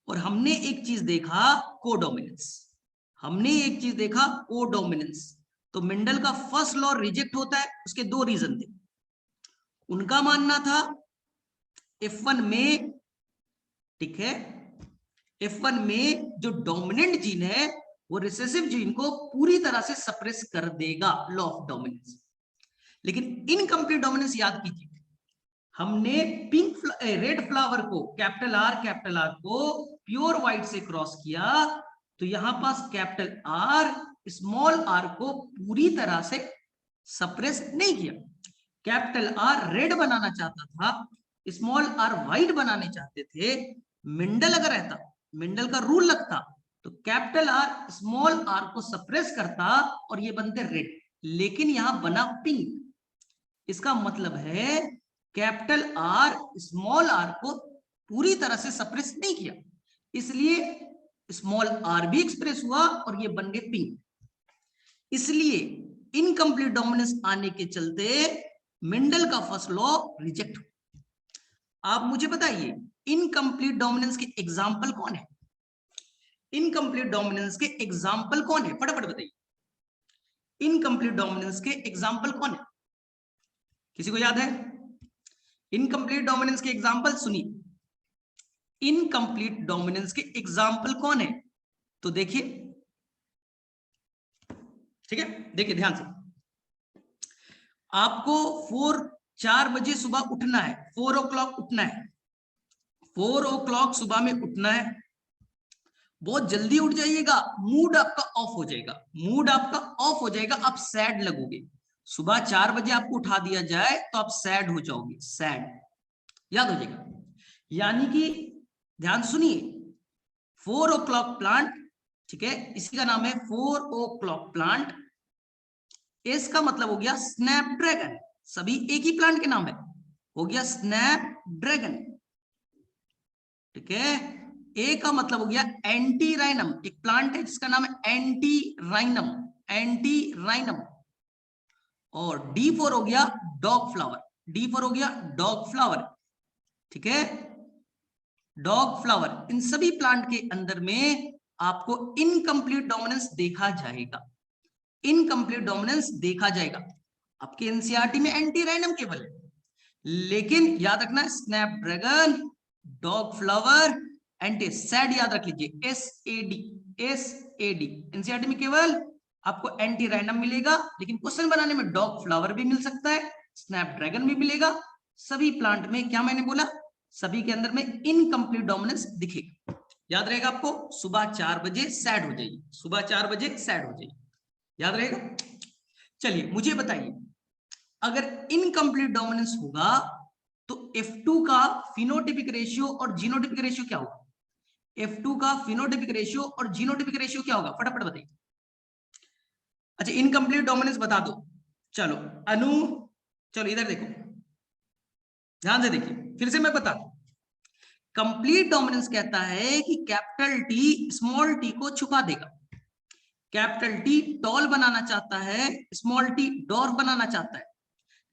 और हमने एक चीज देखा कोडोमिनेंस, हमने एक चीज देखा कोडोमिनेंस। तो मेंडल का फर्स्ट लॉ रिजेक्ट होता है, उसके दो रीजन थे। उनका मानना था F1 में, ठीक है, F1 में जो डोमिनेंट जीन है वो रिसेसिव जीन को पूरी तरह से सप्रेस कर देगा, लॉ ऑफ डोमिनेंस। लेकिन इनकम्प्लीट डोमिनेंस याद कीजिए, हमने रेड फ्लावर को कैपिटल आर को प्योर व्हाइट से क्रॉस किया, तो यहां पास कैपिटल आर स्मॉल आर को पूरी तरह से सप्रेस नहीं किया। कैपिटल आर रेड बनाना चाहता था, स्मॉल आर व्हाइट बनाने चाहते थे। मेंडल अगर रहता, मेंडल का रूल लगता, तो कैपिटल आर स्मॉल आर को सप्रेस करता और ये बनते रेड, लेकिन यहां बना पिंक। इसका मतलब है कैपिटल आर स्मॉल आर को पूरी तरह से सप्रेस नहीं किया, इसलिए स्मॉल आर भी एक्सप्रेस हुआ और ये बन गए पिंक। इसलिए इनकम्प्लीट डोमिनेंस आने के चलते मेंडल का फर्स्ट लॉ रिजेक्ट। आप मुझे बताइए इनकम्प्लीट डोमिनेंस के एग्जाम्पल कौन है? इनकम्प्लीट डोमिनेंस के एग्जाम्पल कौन है? फटाफट बताइए, इनकम्प्लीट डोमिनेंस के एग्जाम्पल कौन है? किसी को याद है? इनकम्प्लीट डोमिनेंस के एग्जाम्पल सुनिए, इनकम्प्लीट डोमिनेंस के एग्जाम्पल कौन है? तो देखिए, ठीक है, देखिए ध्यान से, आपको 4 बजे सुबह उठना है, 4 o'clock उठना है, 4 o'clock सुबह में उठना है, बहुत जल्दी उठ जाइएगा, मूड आपका ऑफ हो जाएगा, मूड आपका ऑफ हो जाएगा, आप सैड लगोगे। सुबह 4 बजे आपको उठा दिया जाए तो आप सैड हो जाओगे, सैड, याद हो जाएगा। यानी कि ध्यान सुनिए, 4 o'clock प्लांट, ठीक है, इसी का नाम है 4 o'clock प्लांट। इसका मतलब हो गया स्नैपड्रैगन, सभी एक ही प्लांट के नाम है, हो गया स्नैपड्रैगन, ठीक है। ए का मतलब हो गया एंटी राइनम, एक प्लांट है जिसका नाम है एंटी राइनम, एंटी राइनम। और डी फॉर हो गया डॉग फ्लावर, डी फॉर हो गया डॉग फ्लावर, ठीक है, डॉग फ्लावर। इन सभी प्लांट के अंदर में आपको इनकम्प्लीट डोमिनेंस देखा जाएगा, इनकम्प्लीट डोमिनेंस देखा जाएगा। आपके एनसीईआरटी में एंटी राइनम केवल है, लेकिन याद रखना Snapdragon, dog flower, anti sad, याद रख लीजिए SAD, SAD। एनसीईआरटी में केवल आपको एंटी राइनम मिलेगा, लेकिन क्वेश्चन बनाने में डॉग फ्लावर भी मिल सकता है, स्नैपड्रैगन भी मिलेगा। सभी प्लांट में क्या मैंने बोला, सभी के अंदर में इनकम्प्लीट डोमिनेंस दिखेगा। याद रहेगा आपको, सुबह 4 बजे सैड हो जाइए, सुबह 4 बजे सैड हो जाइए, याद रहेगा। चलिए मुझे बताइए, अगर इनकम्प्लीट डोमिनेंस होगा तो F2 का फिनोटिपिक रेशियो और जीनोटिपिक रेशियो क्या होगा? F2 का फिनोटिपिक रेशियो और जीनोटिपिक रेशियो क्या होगा? फटाफट बताइए। अच्छा, इनकम्प्लीट डोमिनेंस बता दो, चलो अनु, चलो इधर देखो, ध्यान से देखिए, फिर से मैं बता दूं। कंप्लीट डोमिनेंस कहता है कि कैपिटल टी स्मॉल टी को छुपा देगा, कैपिटल टी टॉल बनाना चाहता है, स्मॉल टी डॉर्फ बनाना चाहता है।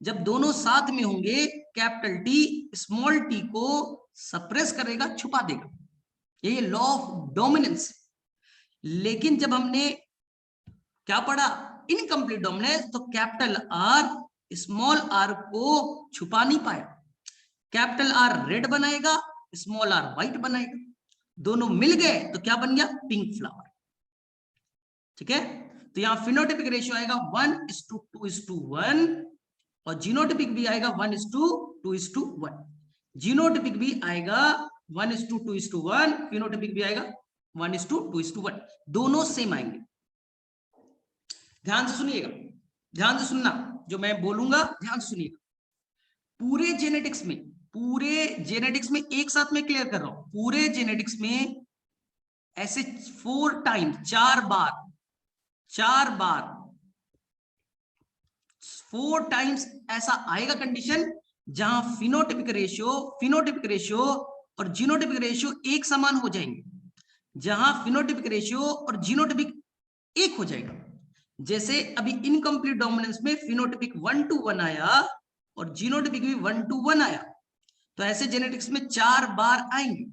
जब दोनों साथ में होंगे, कैपिटल टी स्मॉल टी को सप्रेस करेगा, छुपा देगा, ये लॉ ऑफ डोमिनेंस। लेकिन जब हमने क्या पढ़ा, इनकम्प्लीट डोमिनेंस, तो कैपिटल आर स्मॉल आर को छुपा नहीं पाया, कैपिटल आर रेड बनाएगा, स्मॉल आर व्हाइट बनाएगा, दोनों मिल गए तो क्या बन गया? पिंक फ्लावर, ठीक है। तो यहां फिनोटिपिक रेशियो आएगा 1:2:1 और जीनोटिपिक भी आएगा 1:2:1, जीनोटिपिक भी आएगा 1:2:1, फिनोटिपिक भी आएगा 1:2:1, दोनों सेम आएंगे। ध्यान से सुनिएगा, ध्यान से सुनना, जो मैं बोलूंगा ध्यान से सुनिएगा। पूरे जेनेटिक्स में, पूरे जेनेटिक्स में एक साथ में क्लियर कर रहा हूं, पूरे जेनेटिक्स में ऐसे 4 टाइम, 4 बार 4 टाइम्स ऐसा आएगा कंडीशन जहां फिनोटिपिक रेशियो और जीनोटिपिक रेशियो एक समान हो जाएंगे, जहां फिनोटिपिक रेशियो और जीनोटिपिक एक हो जाएगा। जैसे अभी इनकम्प्लीट डोमिनेंस में फिनोटिपिक 1:1 आया और जीनोटिपिक भी 1:1 आया, तो ऐसे जेनेटिक्स में 4 बार आएंगे।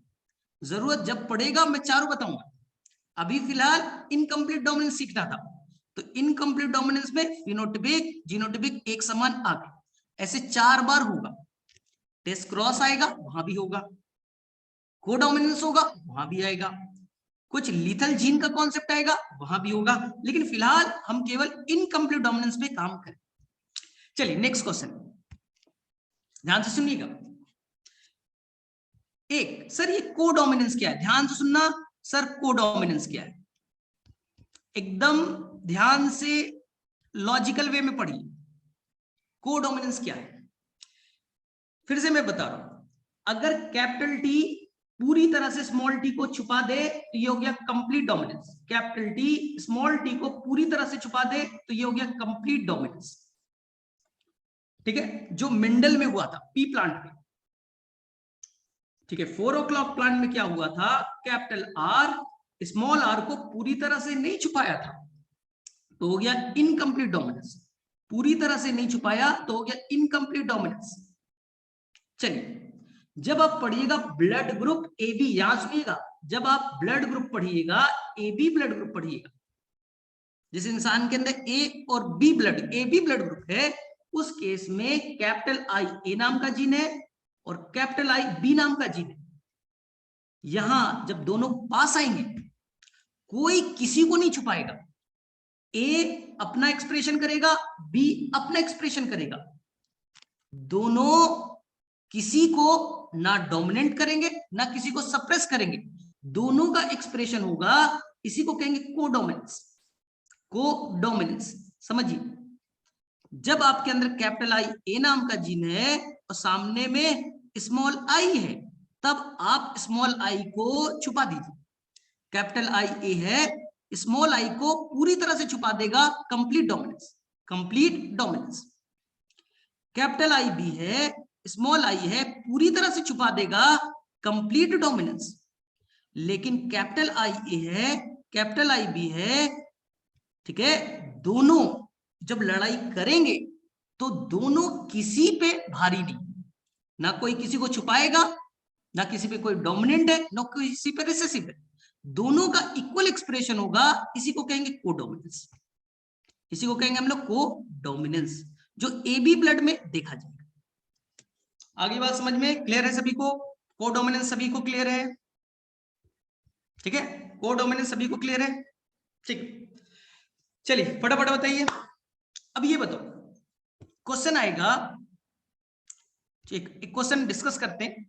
जरूरत जब पड़ेगा मैं चारों बताऊंगा, अभी फिलहाल इनकम्प्लीट डोमिनेंस सीखना था, तो इनकम्प्लीट डोमिनेंस में फिनोटिपिक जीनोटिपिक एक समान आ गए, ऐसे 4 बार होगा। टेस्ट क्रॉस आएगा, वहां भी होगा, कोडोमिनेंस होगा, वहां भी आएगा, कुछ लीथल जीन का कॉन्सेप्ट आएगा, वहां भी होगा, लेकिन फिलहाल हम केवल इनकम्प्लीट डोमिनेंस पे काम करें। चलिए नेक्स्ट क्वेश्चन, ध्यान से सुनिएगा। एक सर ये कोडोमिनेंस क्या है? ध्यान से सुनना सर, कोडोमिनेंस क्या है? एकदम ध्यान से लॉजिकल वे में पढ़िए, कोडोमिनेंस क्या है? फिर से मैं बता रहा हूं, अगर कैपिटल टी पूरी तरह से स्मॉल टी को छुपा दे तो ये हो गया complete dominance, capital T small T को पूरी तरह से छुपा दे तो ये हो गया कंप्लीट डोमिनेंस, ठीक है, जो मेंडल में हुआ था पी प्लांट में, ठीक है। 4 o'clock प्लांट में क्या हुआ था, कैपिटल आर स्मॉल आर को पूरी तरह से नहीं छुपाया था, तो हो गया इनकम्प्लीट डोमिनेंस, पूरी तरह से नहीं छुपाया तो हो गया इनकम्प्लीट डोमिनेंस। चलिए जब आप पढ़िएगा ब्लड ग्रुप ए बी, यहां सुनिएगा, जब आप ब्लड ग्रुप पढ़िएगा, ए बी ब्लड ग्रुप पढ़िएगा, जिस इंसान के अंदर ए और B blood, A B blood group है, उस केस में कैपिटल आई ए नाम का जीन है और कैपिटल आई बी नाम का जीन है। यहां जब दोनों पास आएंगे, कोई किसी को नहीं छुपाएगा। ए अपना एक्सप्रेशन करेगा, बी अपना एक्सप्रेशन करेगा, दोनों किसी को ना डोमिनेट करेंगे ना किसी को सप्रेस करेंगे, दोनों का एक्सप्रेशन होगा, इसी को कहेंगे कोडोमिनेंस। कोडोमिनेंस समझिए, जब आपके अंदर कैपिटल आई ए नाम का जीन है और सामने में स्मॉल आई है, तब आप स्मॉल आई को छुपा दीजिए। कैपिटल आई ए है, स्मॉल आई को पूरी तरह से छुपा देगा, complete dominance, complete dominance. Capital I B है, स्मॉल आई है, पूरी तरह से छुपा देगा, कंप्लीट डोमिनेंस। लेकिन कैपिटल आई ए है, कैपिटल आई बी है, ठीक है, दोनों जब लड़ाई करेंगे तो दोनों किसी पे भारी नहीं, ना कोई किसी को छुपाएगा, ना किसी पे कोई डोमिनेंट है, ना किसी पे रिसेसिव है, दोनों का इक्वल एक्सप्रेशन होगा, इसी को कहेंगे कोडोमिनेंस, इसी को कहेंगे हम लोग कोडोमिनेंस, जो ए बी ब्लड में देखा जाएगा। आगे बात समझ में क्लियर है सभी को? कोडोमिनेंस सभी को क्लियर है? ठीक है, कोडोमिनेंस सभी को क्लियर है? ठीक, चलिए फटाफट बताइए। अब ये बताओ, क्वेश्चन आएगा, एक क्वेश्चन डिस्कस करते हैं।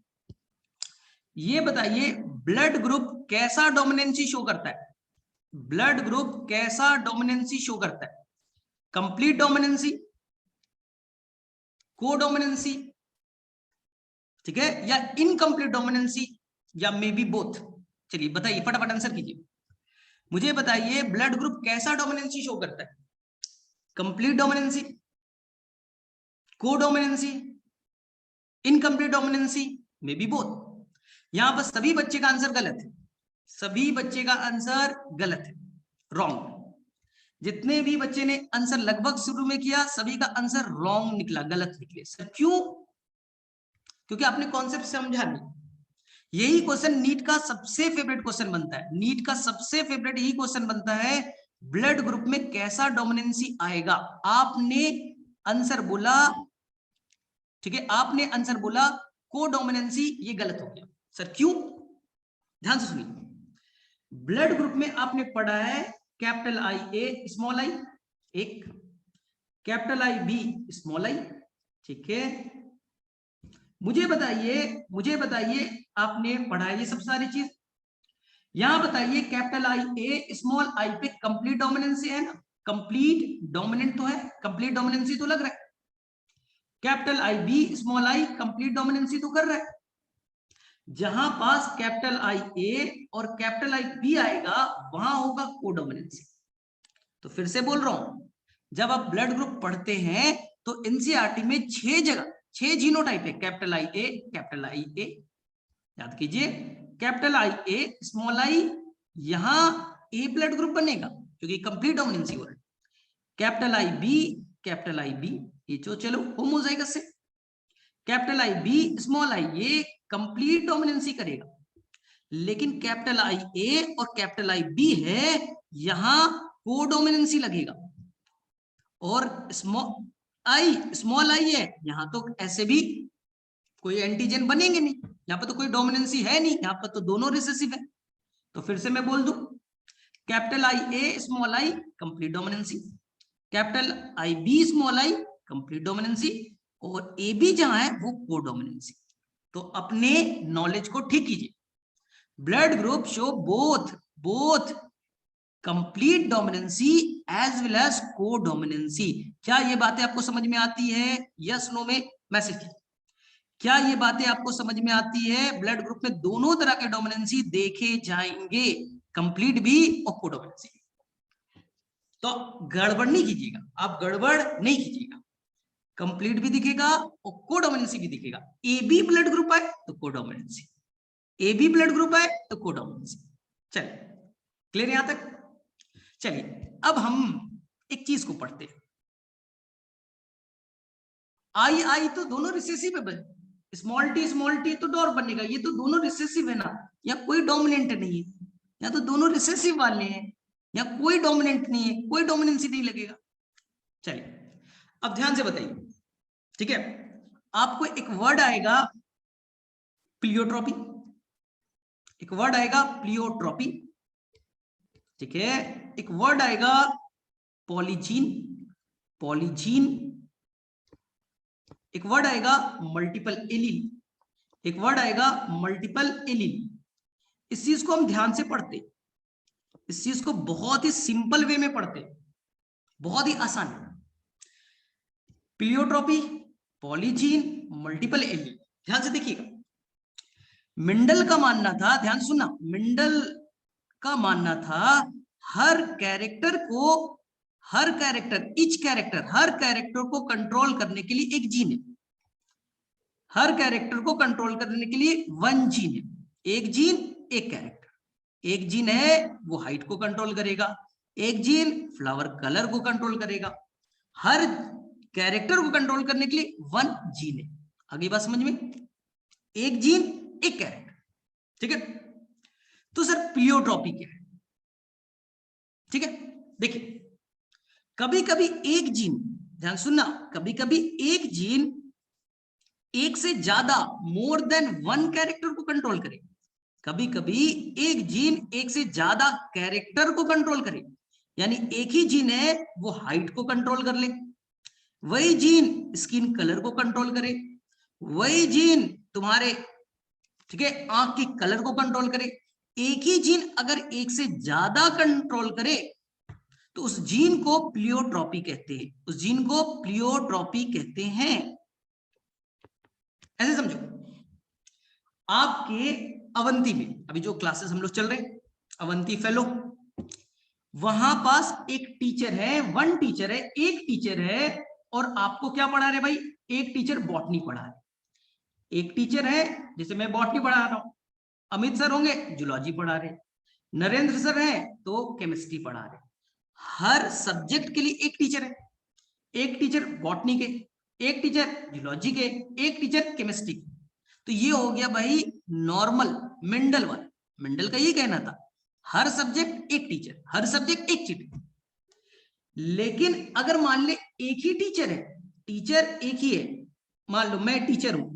ये बताइए ब्लड ग्रुप कैसा डोमिनेंसी शो करता है? ब्लड ग्रुप कैसा डोमिनेंसी शो करता है? कंप्लीट डोमिनेंसी, कोडोमिनेंसी, ठीक है, या इनकम्प्लीट डोमिनेंसी, या मे बी बोथ? चलिए बताइए, फटाफट आंसर कीजिए। मुझे बताइए ब्लड ग्रुप कैसा डोमिनेंसी शो करता है? Complete dominancy, codominancy, incomplete dominancy, may be both. यहां पर सभी बच्चे का आंसर गलत है, सभी बच्चे का आंसर गलत है, रॉन्ग। जितने भी बच्चे ने आंसर लगभग शुरू में किया, सभी का आंसर रॉन्ग निकला, गलत निकले। सर क्यों? क्योंकि आपने कॉन्सेप्ट समझा नहीं। यही क्वेश्चन नीट का सबसे फेवरेट क्वेश्चन बनता है, नीट का सबसे फेवरेट यही क्वेश्चन बनता है, ब्लड ग्रुप में कैसा डोमिनेंसी आएगा। आपने आंसर बोला, ठीक है, आपने आंसर बोला कोडोमिनेंसी, ये गलत हो गया। सर क्यों? ध्यान से सुनिए, ब्लड ग्रुप में आपने पढ़ा है capital I A small I, एक capital I B small I, ठीक है। मुझे बताइए आपने पढ़ा है ये सब सारी चीज। यहां बताइए कैपिटल आई ए स्मॉल आई पे कंप्लीट डोमिनेंसी है ना? कंप्लीट डोमिनेंट तो है, कंप्लीट डोमिनेंसी तो लग रहा है। Capital I B small I complete dominancy तो कर रहा है। जहां पास कैपिटल आई ए और कैपिटल आई बी आएगा, वहां होगा कोडोमिनेंसी। तो फिर से बोल रहा हूं, जब आप ब्लड ग्रुप पढ़ते हैं तो एनसीईआरटी में 6 जगह 6 जीनोटाइप है, capital I A, capital I ए, याद कीजिए, कैपिटल आई ए स्मॉल आई, यहां ए ब्लड ग्रुप बनेगा क्योंकि कंप्लीट डोमिनेंसी हो रहा है। कैपिटल आई बी ये जो चलो होमोजाइगस से, capital I B small I ये कंप्लीट डोमिनेंसी करेगा। लेकिन कैपिटल आई ए और कैपिटल आई बी है, यहां कोडोमिनेंसी लगेगा। और स्मॉल आई है, यहां तो ऐसे भी कोई एंटीजन बनेंगे नहीं, यहां पर तो कोई डोमिनेंसी है नहीं, यहां पर तो दोनों रिसेसिव है। तो फिर से मैं बोल दूं, capital I A small I complete dominancy, capital I B small I complete dominancy, और ए बी जहां है वो कोडोमिनेंसी। तो अपने नॉलेज को ठीक कीजिए। Blood group show both complete dominancy as well as codominancy. क्या ये बातें आपको समझ में आती है? यस नो में मैसेज कीजिए। क्या ये बातें आपको समझ में आती है? ब्लड ग्रुप में दोनों तरह के डोमिनेंसी देखे जाएंगे, कंप्लीट भी और कोडोमिनेंसी। तो गड़बड़ नहीं कीजिएगा, आप गड़बड़ नहीं कीजिएगा, कंप्लीट भी दिखेगा और कोडोमिनेंसी भी दिखेगा। ए बी ब्लड ग्रुप है तो कोडोमिनेंसी, ए बी ब्लड ग्रुप है तो कोडोमिनेंसी। चलिए क्लियर यहां तक? चलिए अब हम एक चीज को पढ़ते हैं। आई तो दोनों रिसेसिव है, स्मॉल टी तो डॉर्फ बनेगा। ये तो दोनों रिसेसिव है ना, या कोई डोमिनेंट नहीं है, या तो दोनों रिसेसिव वाले हैं, या कोई डोमिनेंट नहीं है, कोई डोमिनेंसी नहीं लगेगा। चलिए अब ध्यान से बताइए, ठीक है। आपको एक वर्ड आएगा प्लियोट्रॉपी, एक वर्ड आएगा प्लियोट्रॉपी, ठीक है। एक वर्ड आएगा पॉलीजीन, पॉलीजीन। एक वर्ड आएगा मल्टीपल एलीन, एक वर्ड आएगा मल्टीपल एलीन। इस चीज को हम ध्यान से पढ़ते, इस चीज को बहुत ही सिंपल वे में पढ़ते, बहुत ही आसान। प्लियोट्रॉपी, पॉलीजीन, मल्टीपल एलीन। ध्यान से देखिएगा, मेंडल का मानना था, ध्यान सुनना, मेंडल का मानना था हर कैरेक्टर को, हर कैरेक्टर, ईच कैरेक्टर, हर कैरेक्टर को कंट्रोल करने के लिए एक जीन है, हर कैरेक्टर को कंट्रोल करने के लिए वन जीन है, एक जीन एक कैरेक्टर। एक जीन है वो हाइट को कंट्रोल करेगा, एक जीन फ्लावर कलर को कंट्रोल करेगा, हर कैरेक्टर को कंट्रोल करने के लिए वन जीन है। आगे बात समझ में, एक जीन एक कैरेक्टर, ठीक है। तो सर प्लियोट्रॉपी क्या है, ठीक है। देखिए कभी कभी एक जीन, ध्यान सुनना, कभी कभी एक जीन एक से ज्यादा, मोर देन वन कैरेक्टर को कंट्रोल करे, कभी कभी एक जीन एक से ज्यादा कैरेक्टर को कंट्रोल करे। यानी एक ही जीन है वो हाइट को कंट्रोल कर ले, वही जीन स्किन कलर को कंट्रोल करे, वही जीन तुम्हारे, ठीक है, आंख की कलर को कंट्रोल करे। एक ही जीन अगर एक से ज्यादा कंट्रोल करे तो उस जीन को प्लियोट्रॉपी कहते हैं, उस जीन को प्लियोट्रॉपी कहते हैं। ऐसे समझो, आपके अवंती में अभी जो क्लासेस हम लोग चल रहे हैं, अवंती फेलो, वहां पास एक टीचर है, वन टीचर है, एक टीचर है, और आपको क्या पढ़ा रहे भाई, एक टीचर बॉटनी पढ़ा रहे, एक टीचर है, जैसे मैं बॉटनी पढ़ा रहा हूं, अमित सर होंगे जूलॉजी पढ़ा रहे, नरेंद्र सर है तो केमिस्ट्री पढ़ा रहे। हर सब्जेक्ट के लिए एक टीचर है, एक टीचर बॉटनी के, एक टीचर जूलॉजी के, एक टीचर केमिस्ट्री के। तो ये हो गया भाई नॉर्मल मेंडल वाला, मेंडल का ये कहना था हर सब्जेक्ट एक टीचर, हर सब्जेक्ट एक टीचर। लेकिन अगर मान ले एक ही टीचर है, टीचर एक ही है, मान लो मैं टीचर हूं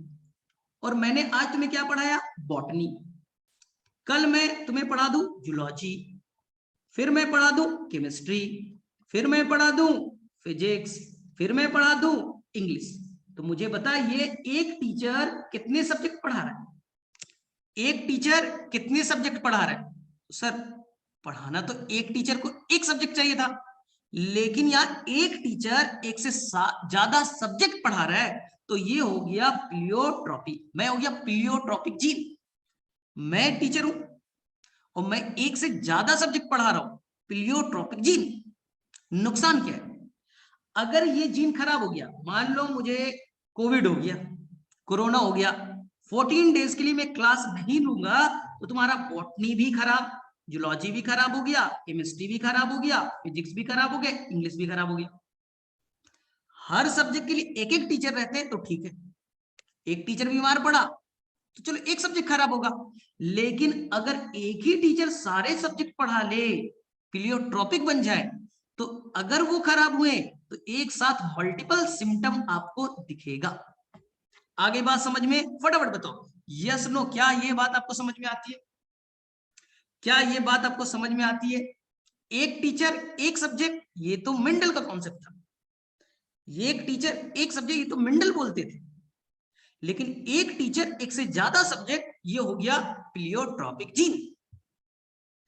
और मैंने आज तुम्हें क्या पढ़ाया, बॉटनी, कल मैं तुम्हें पढ़ा दूं जूलॉजी, फिर मैं पढ़ा दूं केमिस्ट्री, फिर मैं पढ़ा दूं फिजिक्स, फिर मैं पढ़ा दूं इंग्लिश। तो मुझे बता ये एक टीचर कितने सब्जेक्ट पढ़ा रहा है, एक टीचर कितने सब्जेक्ट पढ़ा रहा है। सर पढ़ाना तो एक टीचर को एक सब्जेक्ट चाहिए था, लेकिन यार एक टीचर एक से ज्यादा सब्जेक्ट पढ़ा रहा है, तो ये हो गया प्लियोट्रॉपी, मैं हो गया प्लियोट्रॉपिक जीन। मैं टीचर हूं और मैं एक से ज्यादा सब्जेक्ट पढ़ा रहा हूं, प्लियोट्रॉपिक जीन। नुकसान क्या है, अगर ये जीन खराब हो गया, मान लो मुझे कोविड हो गया, कोरोना हो गया, 14 डेज के लिए मैं क्लास नहीं लूंगा, तो तुम्हारा बॉटनी भी खराब, जूलॉजी भी खराब हो गया, केमिस्ट्री भी खराब हो गया, फिजिक्स भी खराब हो गया, इंग्लिश भी खराब हो गया। हर सब्जेक्ट के लिए एक एक टीचर रहते हैं तो ठीक है, एक टीचर बीमार पड़ा तो चलो एक सब्जेक्ट खराब होगा। लेकिन अगर एक ही टीचर सारे सब्जेक्ट पढ़ा ले, प्लियोट्रॉपिक बन जाए, तो अगर वो खराब हुए तो एक साथ मल्टीपल सिम्टम आपको दिखेगा। आगे बात समझ में, फटाफट बताओ यस नो, क्या ये बात आपको समझ में आती है, क्या ये बात आपको समझ में आती है। एक टीचर एक सब्जेक्ट, ये तो मेंडल का कॉन्सेप्ट था, ये एक टीचर एक सब्जेक्ट, ये तो मेंडल बोलते थे। लेकिन एक टीचर एक से ज्यादा सब्जेक्ट, ये हो गया प्लियोट्रॉपिक जीन,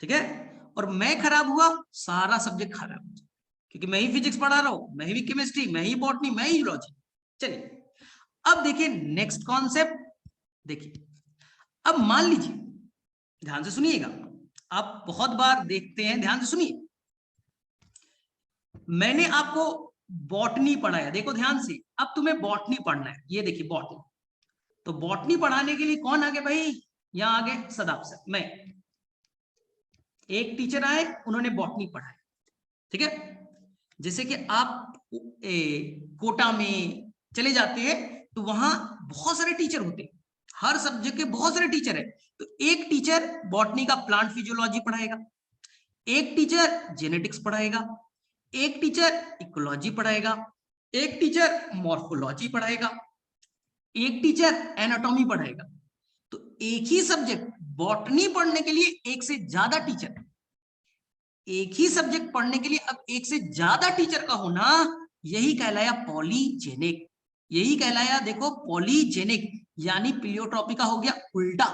ठीक है। और मैं खराब हुआ, सारा सब्जेक्ट खराब हो, क्योंकि मैं ही फिजिक्स पढ़ा रहा हूं, मैं ही केमिस्ट्री, मैं ही बॉटनी, मैं ही जूलॉजी। चलिए अब देखिए नेक्स्ट कॉन्सेप्ट, देखिए अब मान लीजिए, ध्यान से सुनिएगा, आप बहुत बार देखते हैं, ध्यान से सुनिए, मैंने आपको बॉटनी पढ़ाया, देखो ध्यान से, अब तुम्हें बॉटनी पढ़ना है, ये देखिए बॉटनी। तो बॉटनी पढ़ाने के लिए कौन आगे भाई, यहां आगे सदाब सर, मैं, एक टीचर आए, उन्होंने बॉटनी पढ़ाया, ठीक है। जैसे कि आप कोटा में चले जाते हैं तो वहां बहुत सारे टीचर होते हैं, हर सब्जेक्ट के बहुत सारे टीचर है। तो एक टीचर बॉटनी का प्लांट फिजियोलॉजी पढ़ाएगा, एक टीचर जेनेटिक्स पढ़ाएगा, एक टीचर इकोलॉजी पढ़ाएगा, एक टीचर मॉर्फोलॉजी पढ़ाएगा, एक टीचर एनाटॉमी पढ़ाएगा। तो एक ही सब्जेक्ट बॉटनी पढ़ने के लिए एक से ज्यादा टीचर, एक ही सब्जेक्ट पढ़ने के लिए अब एक से ज्यादा टीचर का होना, यही कहलाया पॉलीजेनिक। यही कहलाया देखो पॉलीजेनिक, यानी प्लियोट्रॉपी का हो गया उल्टा।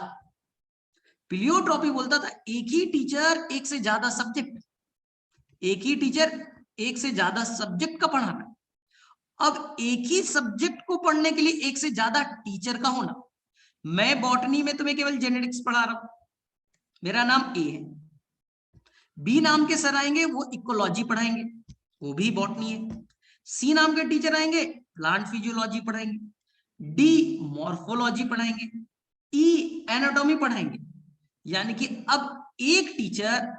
प्लियोट्रॉपी बोलता था एक ही टीचर एक से ज्यादा सब्जेक्ट, एक ही टीचर एक से ज्यादा सब्जेक्ट का पढ़ाना। अब एक ही सब्जेक्ट को पढ़ने के लिए एक से ज्यादा टीचर का होना। मैं बॉटनी में तुम्हें केवल जेनेटिक्स पढ़ा रहा हूं, मेरा नाम ए है, बी नाम के सर आएंगे वो इकोलॉजी पढ़ाएंगे, वो भी बॉटनी है, सी नाम के टीचर आएंगे प्लांट फिजियोलॉजी पढ़ाएंगे, डी मॉर्फोलॉजी पढ़ाएंगे, ई एनाटॉमी पढ़ाएंगे। यानी कि अब एक टीचर,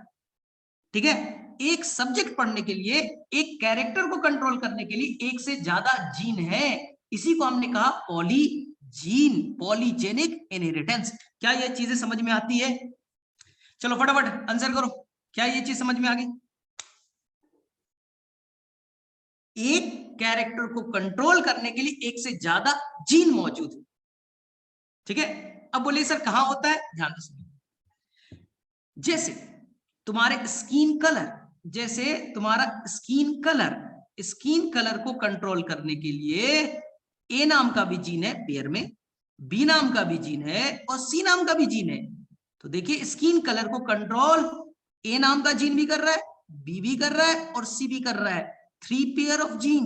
ठीक है, एक सब्जेक्ट पढ़ने के लिए, एक कैरेक्टर को कंट्रोल करने के लिए एक से ज्यादा जीन है। इसी को हमने कहा पॉलीजीन, पॉलीजेनिक इनहेरिटेंस। क्या ये चीजें समझ में आती है? चलो फटाफट आंसर करो, क्या ये चीज समझ में आ गई? एक कैरेक्टर को कंट्रोल करने के लिए एक से ज्यादा जीन मौजूद है, ठीक है। अब बोलिए सर कहां होता है, ध्यान से सुनिए। जैसे तुम्हारे स्किन कलर, जैसे तुम्हारा स्किन कलर को कंट्रोल करने के लिए ए नाम का भी जीन है पेयर में, बी नाम का भी जीन है और सी नाम का भी जीन है। तो देखिए स्किन कलर को कंट्रोल ए नाम का जीन भी कर रहा है, बी भी कर रहा है और सी भी कर रहा है। 3 पेयर ऑफ जीन,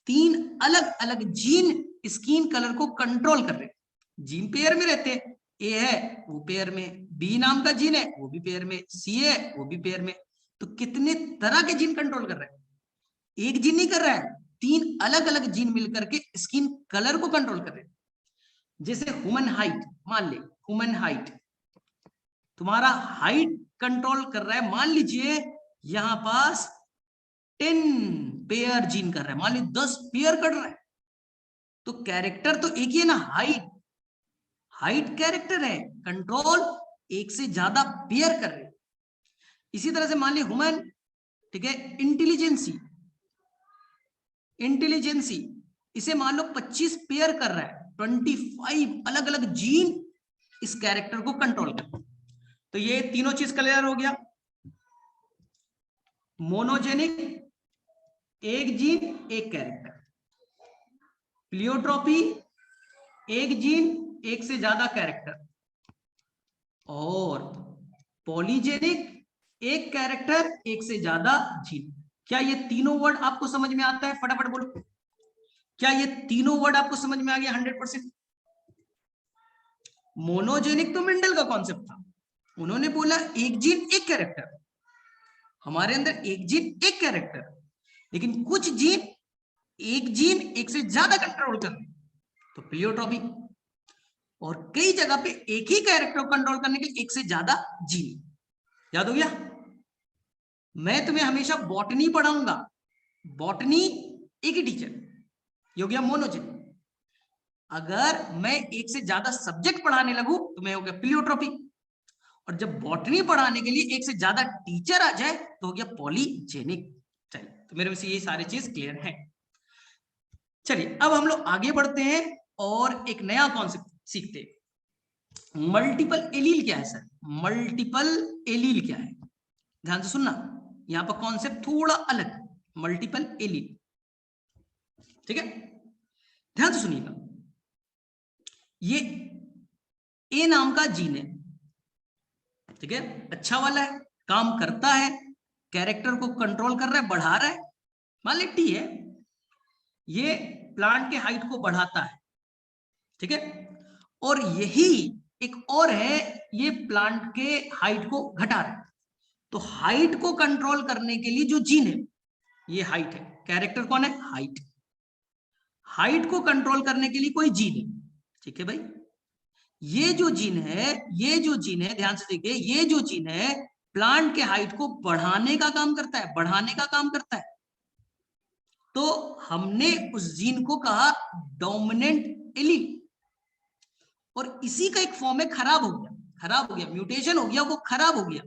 3 अलग अलग जीन स्किन कलर को कंट्रोल कर रहे हैं। जीन पेयर में रहते हैं, ए है वो पेयर में, बी नाम का जीन है वो भी पेयर में, सी है वो भी पेयर में। तो कितने तरह के जीन कंट्रोल कर रहे हैं? एक जीन नहीं कर रहा है, 3 अलग अलग जीन मिलकर के स्किन कलर को कंट्रोल कर रहे हैं। जैसे ह्यूमन हाइट, मान ले ह्यूमन हाइट, तुम्हारा हाइट कंट्रोल कर रहा है, मान लीजिए यहां पास 10 पेयर जीन कर रहा है, मान लीजिए 10 पेयर कर रहा है, तो कैरेक्टर तो एक ही है ना, हाइट कैरेक्टर है, कंट्रोल एक से ज्यादा पेयर कर रहे हैं। इसी तरह से मान लीजिए ह्यूमन, ठीक है, इंटेलिजेंसी, इसे मान लो 25 पेयर कर रहा है, 25 अलग अलग जीन इस कैरेक्टर को कंट्रोल कर। तो ये तीनों चीज क्लियर हो गया। मोनोजेनिक एक जीन एक कैरेक्टर, प्लियोट्रॉपी एक जीन एक से ज्यादा कैरेक्टर, और पॉलीजेनिक एक कैरेक्टर एक से ज्यादा जीन। क्या ये तीनों वर्ड आपको समझ में आता है? फटाफट बोलो, क्या ये तीनों वर्ड आपको समझ में आ गया 100%? मोनोजेनिक तो मेंडल का कॉन्सेप्ट था, उन्होंने बोला एक जीन एक कैरेक्टर, हमारे अंदर एक जीन एक कैरेक्टर, लेकिन कुछ जीन एक से ज्यादा कंट्रोल कर रहे, तो प्लियोट्रॉपी। और कई जगह पे एक ही कैरेक्टर को कंट्रोल करने के लिए एक से ज्यादा जीन। याद हो गया? मैं तुम्हें हमेशा बॉटनी पढ़ाऊंगा, बॉटनी एक ही टीचर, ये हो गया मोनोजेनिक। अगर मैं एक से ज्यादा सब्जेक्ट पढ़ाने लगूं तो मैं हो गया प्लियोट्रॉपी, और जब बॉटनी पढ़ाने के लिए एक से ज्यादा टीचर आ जाए तो हो गया पॉलीजेनिक। चलिए, तो मेरे से ये सारी चीज क्लियर है। चलिए अब हम लोग आगे बढ़ते हैं और एक नया कॉन्सेप्ट सीखते हैं। मल्टीपल एलील क्या है सर? मल्टीपल एलील क्या है? ध्यान से सुनना, यहां पर कॉन्सेप्ट थोड़ा अलग, मल्टीपल एलील, ठीक है, ध्यान से सुनिएगा। ये ए नाम का जीन है, ठीक है, अच्छा वाला है, काम करता है, कैरेक्टर को कंट्रोल कर रहा है, बढ़ा रहा है। मान ली टी है, ये प्लांट के हाइट को बढ़ाता है, ठीक है, और यही एक और है, ये प्लांट के हाइट को घटा रहा है। तो हाइट को कंट्रोल करने के लिए जो जीन है, ये हाइट है, कैरेक्टर कौन है? हाइट। हाइट को कंट्रोल करने के लिए कोई जीन है, ठीक है भाई। ये जो जीन है, ध्यान से देखिए, ये जो जीन है प्लांट के हाइट को बढ़ाने का काम करता है, बढ़ाने का काम करता है। तो हमने उस जीन को कहा डोमिनेंट एलील, और इसी का एक फॉर्म है खराब हो गया, म्यूटेशन हो गया, वो खराब हो गया,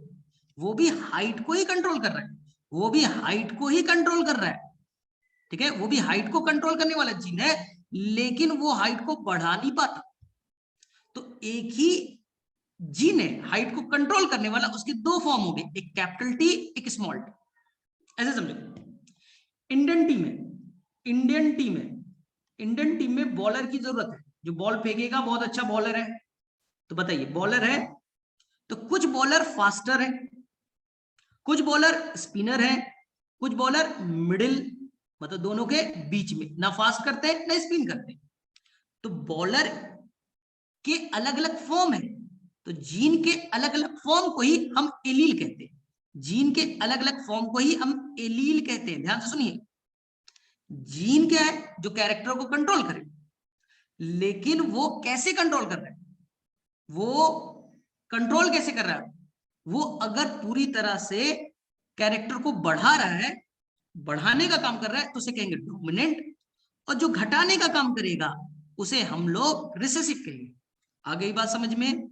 वो भी हाइट को ही कंट्रोल कर रहा है, वो भी हाइट को ही कंट्रोल कर रहा है, ठीक है, वो भी हाइट को कंट्रोल करने वाला जीन है, लेकिन वो हाइट को बढ़ा नहीं पाता। तो एक ही जीन है हाइट को कंट्रोल करने वाला, उसके दो फॉर्म हो गए, एक कैपिटल टी, एक स्मॉल टी, ऐसे समझो। इंडियन टीम में बॉलर की जरूरत है, जो बॉल फेंकेगा, बहुत अच्छा बॉलर है। तो बताइए, बॉलर है तो कुछ बॉलर फास्टर है, कुछ बॉलर स्पिनर है, कुछ बॉलर मिडिल, मतलब दोनों के बीच में, ना फास्ट करते हैं ना स्पिन करते हैं। तो बॉलर के अलग अलग फॉर्म है, तो जीन के अलग अलग फॉर्म को ही हम एलील कहते हैं, जीन के अलग अलग फॉर्म को ही हम एलील कहते हैं। ध्यान से सुनिए, जीन क्या है, जो कैरेक्टर को कंट्रोल करे, लेकिन वो कैसे कंट्रोल कर रहा है, वो कंट्रोल कैसे कर रहा है, वो अगर पूरी तरह से कैरेक्टर को बढ़ा रहा है, बढ़ाने का काम कर रहा है, तो उसे कहेंगे डोमिनेंट, और जो घटाने का काम करेगा उसे हम लोग रिसेसिव कहेंगे। आ गई बात समझ में?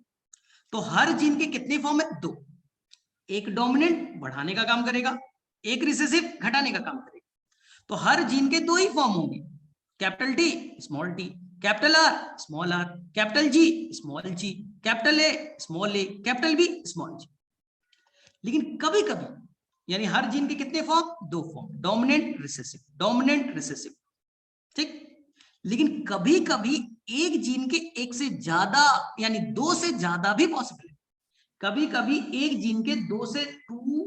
तो हर जीन के कितने फॉर्म है? दो, एक डोमिनेंट बढ़ाने का काम करेगा, एक रिसेसिव घटाने का काम करेगा। तो हर जीन के दो ही फॉर्म होंगे, capital T small T, capital R small R, capital G small G, capital A small A, capital B small G. लेकिन कभी कभी, यानी हर जीन के कितने फॉर्म? दो form, dominant recessive, dominant recessive, ठीक। लेकिन कभी कभी एक जीन के एक से ज्यादा, यानी दो से ज्यादा भी पॉसिबल है। कभी कभी एक जीन के दो से टू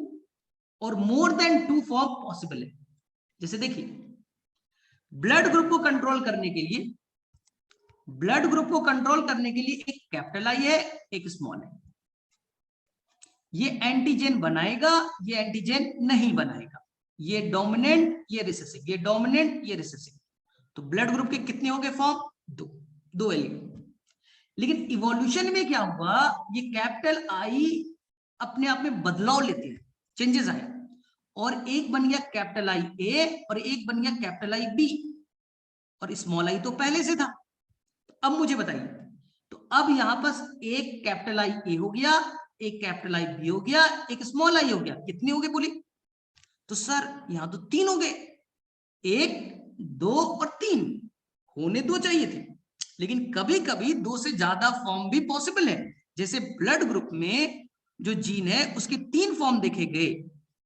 और more than two form possible है। जैसे देखिए, ब्लड ग्रुप को कंट्रोल करने के लिए, ब्लड ग्रुप को कंट्रोल करने के लिए एक कैपिटल आई है, एक स्मॉल है। ये एंटीजन बनाएगा, ये एंटीजन नहीं बनाएगा, ये डोमिनेंट, ये रिसेसिव, ये डोमिनेंट, ये रिसेसिव। तो ब्लड ग्रुप के कितने हो गए फॉर्म? दो, दो एलिमेंट। लेकिन इवोल्यूशन में क्या हुआ, ये कैपिटल आई अपने आप में बदलाव लेते हैं, चेंजेस आए, और एक बन गया कैपिटल आई ए और एक बन गया कैपिटल आई बी, और स्मॉल आई तो पहले से था। अब मुझे बताइए, तो अब यहां पर एक कैपिटल आई ए हो गया, एक कैपिटल आई बी हो गया, एक स्मॉल आई हो गया, कितने हो गए बोली? तो सर यहां तो तीन हो गए, एक, दो और तीन, होने दो चाहिए थे, लेकिन कभी कभी दो से ज्यादा फॉर्म भी पॉसिबल है। जैसे ब्लड ग्रुप में जो जीन है उसके तीन फॉर्म देखे गए,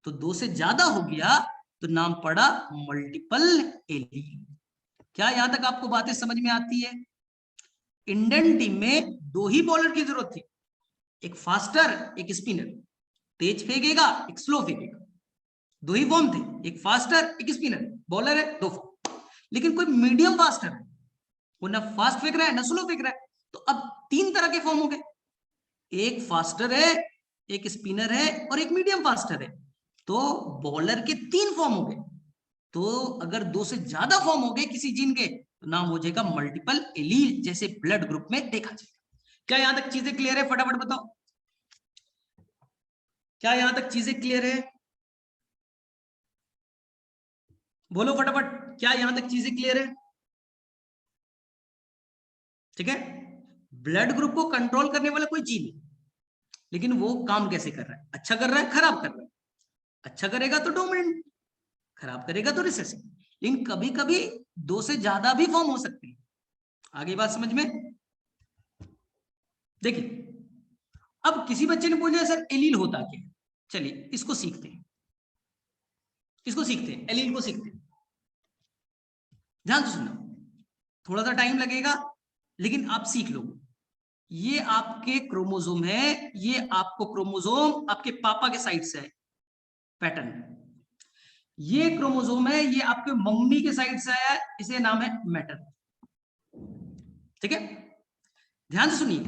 तो दो से ज्यादा हो गया, तो नाम पड़ा मल्टीपल एलील। क्या यहां तक आपको बातें समझ में आती है? इंडियन टीम में दो ही बॉलर की जरूरत थी, एक फास्टर, एक स्पिनर, तेज फेंकेगा, एक स्लो फेंकेगा, दो ही फॉर्म थे, एक फास्टर, एक स्पिनर, बॉलर है, दो फॉर्म। लेकिन कोई मीडियम फास्टर है, वो ना फास्ट फेंक रहा है ना स्लो फेंक रहा है, तो अब तीन तरह के फॉर्म हो गए, एक फास्टर है, एक स्पिनर है और एक मीडियम फास्टर है, तो बॉलर के तीन फॉर्म हो गए। तो अगर दो से ज्यादा फॉर्म हो गए किसी जीन के, तो नाम हो जाएगा मल्टीपल एलील, जैसे ब्लड ग्रुप में देखा जाएगा। क्या यहां तक चीजें क्लियर है? फटाफट बताओ, क्या यहां तक चीजें क्लियर है? बोलो फटाफट, क्या यहां तक चीजें क्लियर है? ठीक है, ब्लड ग्रुप को कंट्रोल करने वाला कोई जीन है, लेकिन वो काम कैसे कर रहा है? अच्छा कर रहा है, खराब कर रहा है? अच्छा करेगा तो डोमिनेंट, खराब करेगा तो रिसेसिव। लेकिन कभी कभी दो से ज्यादा भी फॉर्म हो सकते हैं। आगे बात समझ में? देखिए, अब किसी बच्चे ने बोला सर एलील होता क्या है, चलिए इसको सीखते हैं, इसको सीखते हैं, एलील को सीखते हैं। ध्यान से सुनना, थोड़ा सा टाइम लगेगा लेकिन आप सीख लो। ये आपके क्रोमोसोम है, ये आपको क्रोमोसोम आपके पापा के साइड से है पैटर्न, ये क्रोमोसोम है, ये आपके मम्मी के साइड से आया है, इसे नाम है मैटर। ठीक है, ध्यान से सुनिए,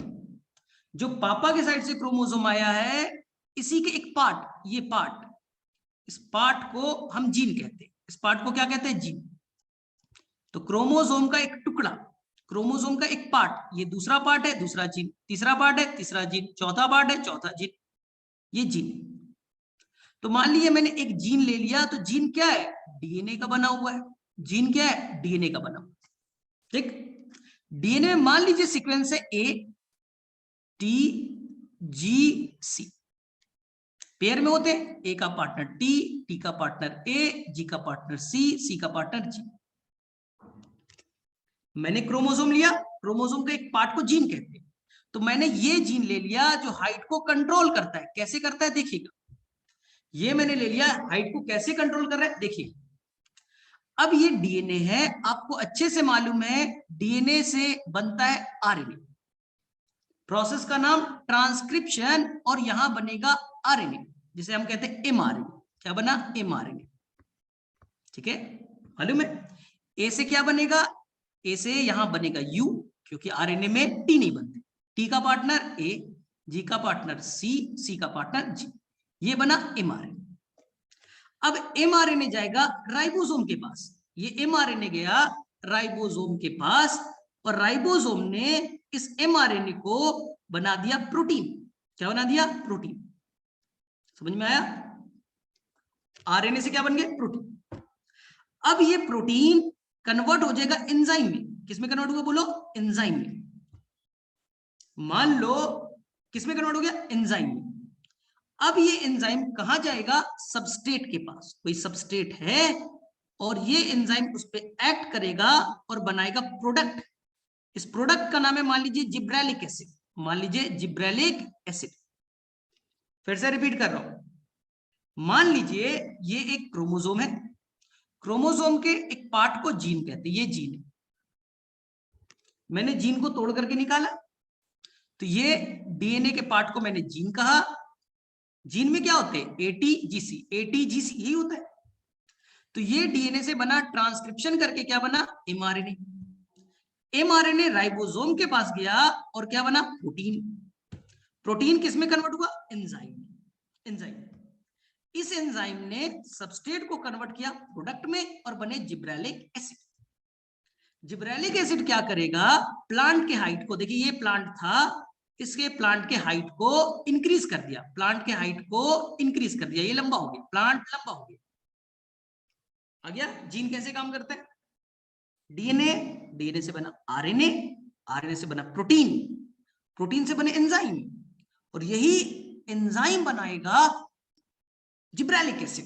जो पापा के साइड से क्रोमोसोम आया है, इसी के एक पार्ट, ये पार्ट, इस पार्ट को हम जीन कहते हैं। इस पार्ट को क्या कहते हैं? जीन। तो क्रोमोसोम का एक टुकड़ा, क्रोमोसोम का एक पार्ट, ये दूसरा पार्ट है, दूसरा जीन, तीसरा पार्ट है, तीसरा जीन, चौथा पार्ट है, चौथा जीन, ये जीन। तो मान लीजिए मैंने एक जीन ले लिया, तो जीन क्या है? डीएनए का बना हुआ है। जीन क्या है? डीएनए का बना। ठीक, डीएनए में मान लीजिए सीक्वेंस है A T G C, pair में होते हैं, ए का पार्टनर टी, टी का पार्टनर ए, जी का पार्टनर सी, सी का पार्टनर जी। मैंने क्रोमोसोम लिया, क्रोमोसोम के एक पार्ट को जीन कहते हैं, तो मैंने ये जीन ले लिया जो हाइट को कंट्रोल करता है। कैसे करता है देखिएगा, ये मैंने ले लिया, हाइट को कैसे कंट्रोल कर रहा है देखिए। अब ये डीएनए है, आपको अच्छे से मालूम है डीएनए से बनता है आरएनए, प्रोसेस का नाम ट्रांसक्रिप्शन, और यहां बनेगा आरएनए जिसे हम कहते हैं एमआरएनए। क्या बना? एमआरएनए। ठीक है, मालूम है? ए से क्या बनेगा? ए से यहां बनेगा यू, क्योंकि आरएनए में टी नहीं बनते। टी का पार्टनर ए, जी का पार्टनर सी, सी का पार्टनर जी, ये बना एमआरएनए। अब एमआरएनए जाएगा राइबोसोम के पास, ये एमआरएनए गया राइबोसोम के पास, और राइबोसोम ने इस एमआरएनए को बना दिया प्रोटीन। क्या बना दिया? प्रोटीन। समझ में आया? आरएनए से क्या बन गया? प्रोटीन। अब ये प्रोटीन कन्वर्ट हो जाएगा एंजाइम में। किसमें कन्वर्ट होगा बोलो? एंजाइम में। मान लो किसमें कन्वर्ट हो गया? एंजाइम में। अब ये एंजाइम कहां जाएगा? सबस्ट्रेट के पास। कोई सबस्ट्रेट है और ये एंजाइम उस पर एक्ट करेगा और बनाएगा प्रोडक्ट। इस प्रोडक्ट का नाम है, मान लीजिए जिब्रेलिक एसिड। मान लीजिए जिब्रेलिक एसिड। फिर से रिपीट कर रहा हूं, मान लीजिए ये एक क्रोमोसोम है, क्रोमोसोम के एक पार्ट को जीन कहते हैं, ये जीन है। मैंने जीन को तोड़ करके निकाला, तो ये डीएनए के पार्ट को मैंने जीन कहा। जीन में क्या होते हैं? एटीजीसी, एटीजीसी यही होता है। तो ये डीएनए से बना, ट्रांसक्रिप्शन करके क्या बना? एमआरएनए। एमआरएनए राइबोसोम के पास गया और क्या बना? प्रोटीन। प्रोटीन किसमें कन्वर्ट हुआ? एंजाइम। एंजाइम, इस एंजाइम ने सबस्ट्रेट को कन्वर्ट किया प्रोडक्ट में और बने जिब्रेलिक एसिड। जिब्रेलिक एसिड क्या करेगा? प्लांट के हाइट को, देखिए ये प्लांट था, इसके प्लांट के हाइट को इंक्रीज कर दिया, प्लांट के हाइट को इंक्रीज कर दिया, ये लंबा हो गया, प्लांट लंबा हो गया। आ गया? जीन कैसे काम करते हैं? डीएनए, डीएनए से बना आरएनए, आरएनए से बना प्रोटीन, प्रोटीन से बने एंजाइम, और यही एंजाइम बनाएगा जिब्रेलिक एसिड।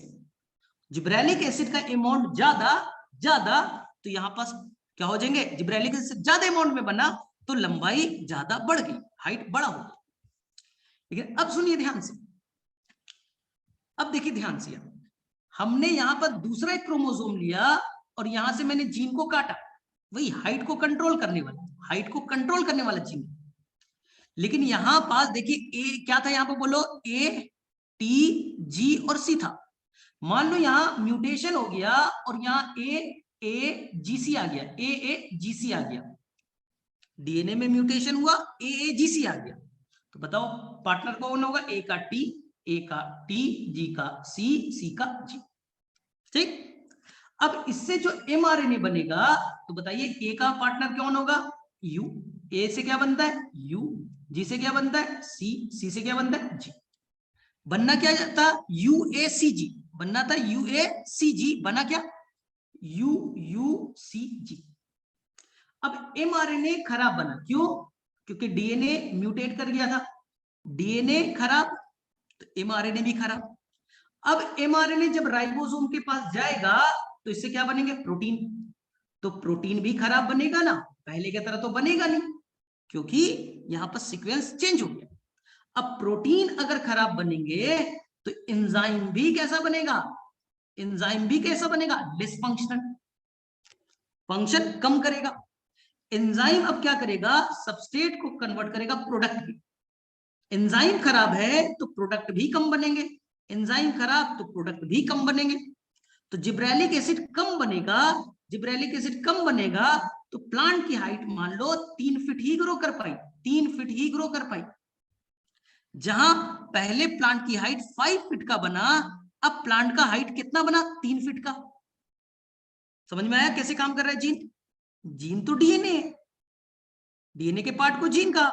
जिब्रेलिक एसिड का अमाउंट ज्यादा तो यहां पास क्या हो जाएंगे? जिब्रेलिक एसिड ज्यादा अमाउंट में बना तो लंबाई ज्यादा बढ़ गई, हाइट बड़ा हो गया। ठीक है, अब सुनिए ध्यान से, अब देखिए ध्यान से, हमने यहां पर दूसरा एक क्रोमोसोम लिया और यहां से मैंने जीन को काटा, वही हाइट को कंट्रोल करने वाला, हाइट को कंट्रोल करने वाला जीन। लेकिन यहां पास देखिए ए क्या था? यहां पर बोलो ए टी जी और सी था। मान लो यहां म्यूटेशन हो गया और यहां ए जी सी आ गया, ए जी सी आ गया, डीएनए में म्यूटेशन हुआ, ए जी सी आ गया, तो बताओ पार्टनर कौन होगा? ए का टी, जी का सी का जी। ठीक, अब इससे जो एमआरएनए बनेगा, तो बताइए ए का पार्टनर कौन होगा? यू। ए से क्या बनता है? यू। जी से क्या बनता है? सी से क्या बनता है? जी। बनना क्या था? यूएसीजी बनना था, यूएसीजी बना क्या? यूयूसीजी। अब एमआरएनए खराब बना, क्यों? क्योंकि डीएनए म्यूटेट कर गया था, डीएनए खराब तो एमआरएनए भी खराब। अब एमआरएनए जब राइबोसोम के पास जाएगा तो इससे क्या बनेंगे? प्रोटीन। तो प्रोटीन भी खराब बनेगा ना, पहले की तरह तो बनेगा नहीं, क्योंकि यहां पर सीक्वेंस चेंज हो गया। अब प्रोटीन अगर खराब बनेंगे तो एंजाइम भी कैसा बनेगा? एंजाइम भी कैसा बनेगा? लेस फंक्शनल, फंक्शन कम करेगा। एंजाइम अब क्या करेगा? सबस्ट्रेट को कन्वर्ट करेगा प्रोडक्ट में। एंजाइम खराब है तो प्रोडक्ट भी कम बनेंगे, एंजाइम खराब तो प्रोडक्ट भी कम बनेंगे। तो जिब्रेलिक एसिड कम बनेगा, जिब्रेलिक एसिड कम बनेगा तो प्लांट की हाइट मान लो 3 फीट ही ग्रो कर पाई, 3 फीट ही ग्रो कर पाई। जहां पहले प्लांट की हाइट 5 फीट का बना, अब प्लांट का हाइट कितना बना? 3 फीट का। समझ में आया कैसे काम कर रहा है जीन? जीन तो डीएनए, डीएनए के पार्ट को जीन का,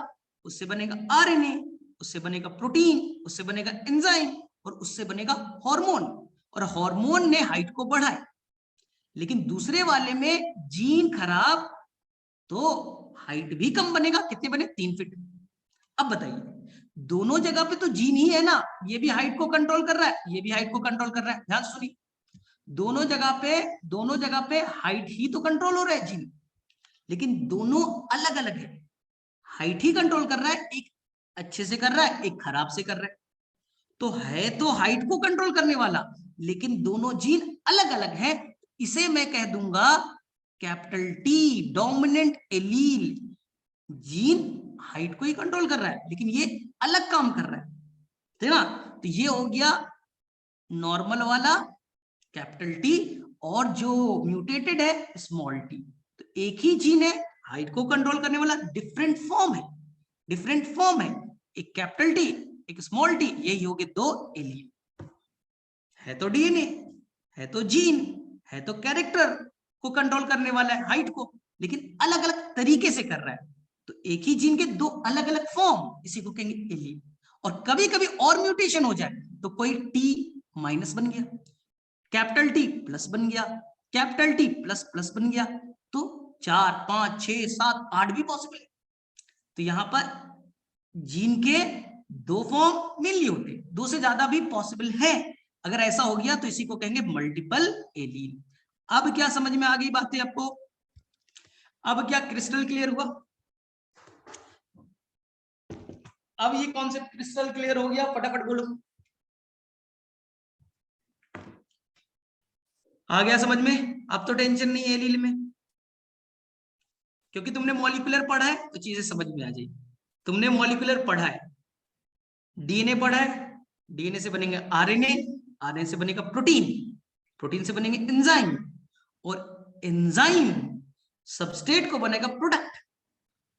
उससे बनेगा आरएनए, उससे बनेगा प्रोटीन, उससे बनेगा एंजाइम, और उससे बनेगा हार्मोन, और हार्मोन ने हाइट को बढ़ाया। लेकिन दूसरे वाले में जीन खराब तो हाइट भी कम बनेगा। कितने बने? 3 फीट। अब बताइए, दोनों जगह पे तो जीन ही है ना, ये भी हाइट को कंट्रोल कर रहा है, ये भी हाइट को कंट्रोल कर रहा है। ध्यान सुनिए, दोनों जगह पे हाइट ही तो कंट्रोल हो रहा है जीन, लेकिन दोनों अलग अलग है। हाइट ही कंट्रोल कर रहा है, एक अच्छे से कर रहा है, एक खराब से कर रहा है। तो हाइट को कंट्रोल करने वाला, लेकिन दोनों जीन अलग अलग हैं। इसे मैं कह दूंगा capital T, dominant allele. Gene height को ही कंट्रोल कर रहा है, लेकिन ये अलग काम कर रहा है, ठीक ना। तो ये हो गया नॉर्मल वाला कैपिटल टी, और जो म्यूटेटेड है स्मॉल टी। तो एक ही जीन है, हाइट को कंट्रोल करने वाला, डिफरेंट फॉर्म है, डिफरेंट फॉर्म है, एक कैपिटल टी, एक स्मॉल टी, यही हो गए 2 एलील। है तो डीएनए, है तो जीन, है तो कैरेक्टर को कंट्रोल करने वाला है, हाइट को, लेकिन अलग अलग तरीके से कर रहा है। तो एक ही जीन के 2 अलग अलग फॉर्म, इसी को कहेंगे एलील। और कभी कभी और म्यूटेशन हो जाए तो कोई टी माइनस बन गया, कैपिटल टी प्लस बन गया, कैपिटल टी प्लस प्लस बन गया, तो 4 5 6 7 8 भी पॉसिबल है। तो यहां पर जीन के 2 फॉर्म मेनली होते, 2 से ज्यादा भी पॉसिबल है। अगर ऐसा हो गया तो इसी को कहेंगे मल्टीपल एलील। अब क्या समझ में आ गई बातें आपको? अब क्या क्रिस्टल क्लियर हुआ? अब ये कॉन्सेप्ट क्रिस्टल क्लियर हो गया? फटाफट बोलो, आ गया समझ में? अब तो टेंशन नहीं है एलील में, क्योंकि तुमने मॉलिक्यूलर पढ़ा है तो चीजें समझ में आ जाएगी। तुमने मॉलिक्यूलर पढ़ा है, डीएनए पढ़ा है, डीएनए से बनेंगे आरएनए, आरएनए से बनेगा प्रोटीन, प्रोटीन से बनेंगे एंजाइम, और एंजाइम सबस्ट्रेट को बनेगा प्रोडक्ट,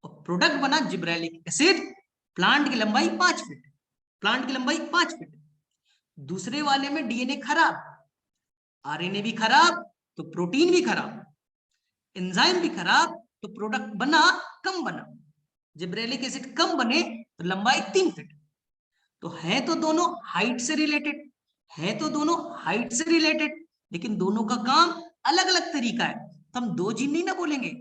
और प्रोडक्ट बना जिब्रेलिक एसिड। प्लांट की लंबाई 5 फीट, प्लांट की लंबाई 5 फीट। दूसरे वाले में डीएनए खराब, आरएनए भी खराब तो प्रोटीन भी खराब, एंजाइम भी खराब तो प्रोडक्ट बना कम बना, जिब्रेलिक एसिड कम बने तो लंबाई 3 फीट। तो है तो दोनों हाइट से रिलेटेड, है तो दोनों हाइट से रिलेटेड, लेकिन दोनों का काम अलग अलग तरीका है। तो हम 2 जीन नहीं ना बोलेंगे,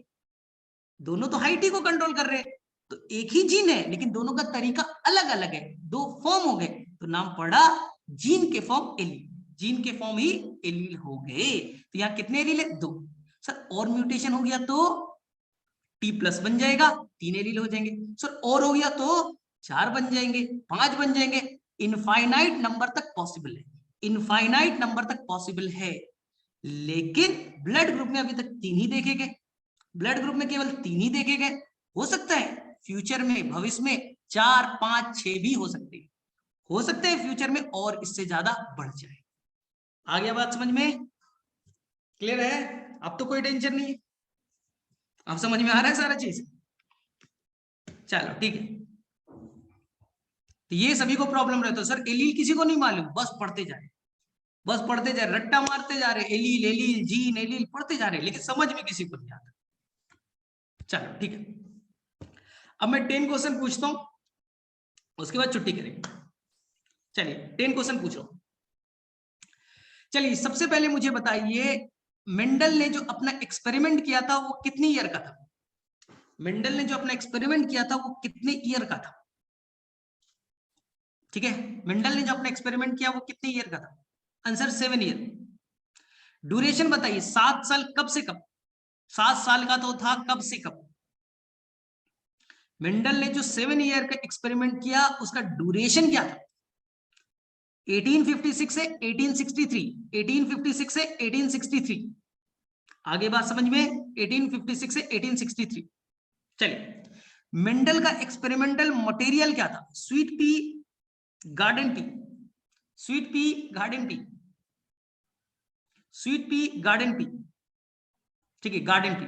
दोनों तो हाइट ही को कंट्रोल कर रहे हैं। तो एक ही जीन है, लेकिन दोनों का तरीका अलग अलग है, 2 फॉर्म हो गए, तो नाम पड़ा जीन के फॉर्म एलील, जीन के फॉर्म ही एलील हो गए। तो यहाँ कितने एलील है? 2। सर और म्यूटेशन हो गया तो टी प्लस बन जाएगा, 3 एलील हो जाएंगे। सर और हो गया तो 4 बन जाएंगे, 5 बन जाएंगे। इनफाइनाइट नंबर तक पॉसिबल है, इनफाइनाइट नंबर तक पॉसिबल है, लेकिन ब्लड ग्रुप में अभी तक 3 ही देखे गए, ब्लड ग्रुप में केवल 3 ही देखे गए। हो सकता है फ्यूचर में, भविष्य में 4 5 6 भी हो सकते हैं, हो सकते हैं फ्यूचर में और इससे ज्यादा बढ़ जाए। आ गया बात समझ में? क्लियर है? अब तो कोई टेंशन नहीं है, अब समझ में आ रहा है सारा चीज? चलो ठीक है। तो ये सभी को प्रॉब्लम रहता है, सर एलील किसी को नहीं मालूम, बस पढ़ते जा रहे, बस पढ़ते जा रहे, रट्टा मारते जा रहे, एलील एलील जीन एलील पढ़ते जा रहे, लेकिन समझ में किसी को नहीं आता। चलो ठीक है, अब मैं 10 क्वेश्चन पूछता हूं, उसके बाद छुट्टी करेंगे। चलिए 10 क्वेश्चन पूछ रहा हूं। चलिए सबसे पहले मुझे बताइए, मेंडल ने जो अपना एक्सपेरिमेंट किया था वो कितनी ईयर का था? मेंडल ने जो अपना एक्सपेरिमेंट किया था वो कितने ईयर का था? ठीक है, मेंडल ने जो अपना एक्सपेरिमेंट किया वो कितने ईयर का था? Answer 7 year. ड्यूरेशन बताइए, 7 साल कब से कब? 7 साल का तो था, कब से कब? मेंडल ने जो 7 ईयर का एक्सपेरिमेंट किया उसका ड्यूरेशन क्या था? 1856 से 1863, 1856 से 1863। आगे बात समझ में? 1856 से 1863। चलिए, मेंडल का एक्सपेरिमेंटल मटेरियल क्या था? Sweet pea, garden tea, sweet pea, garden tea, sweet pea, garden tea, ठीक है, गार्डन टी।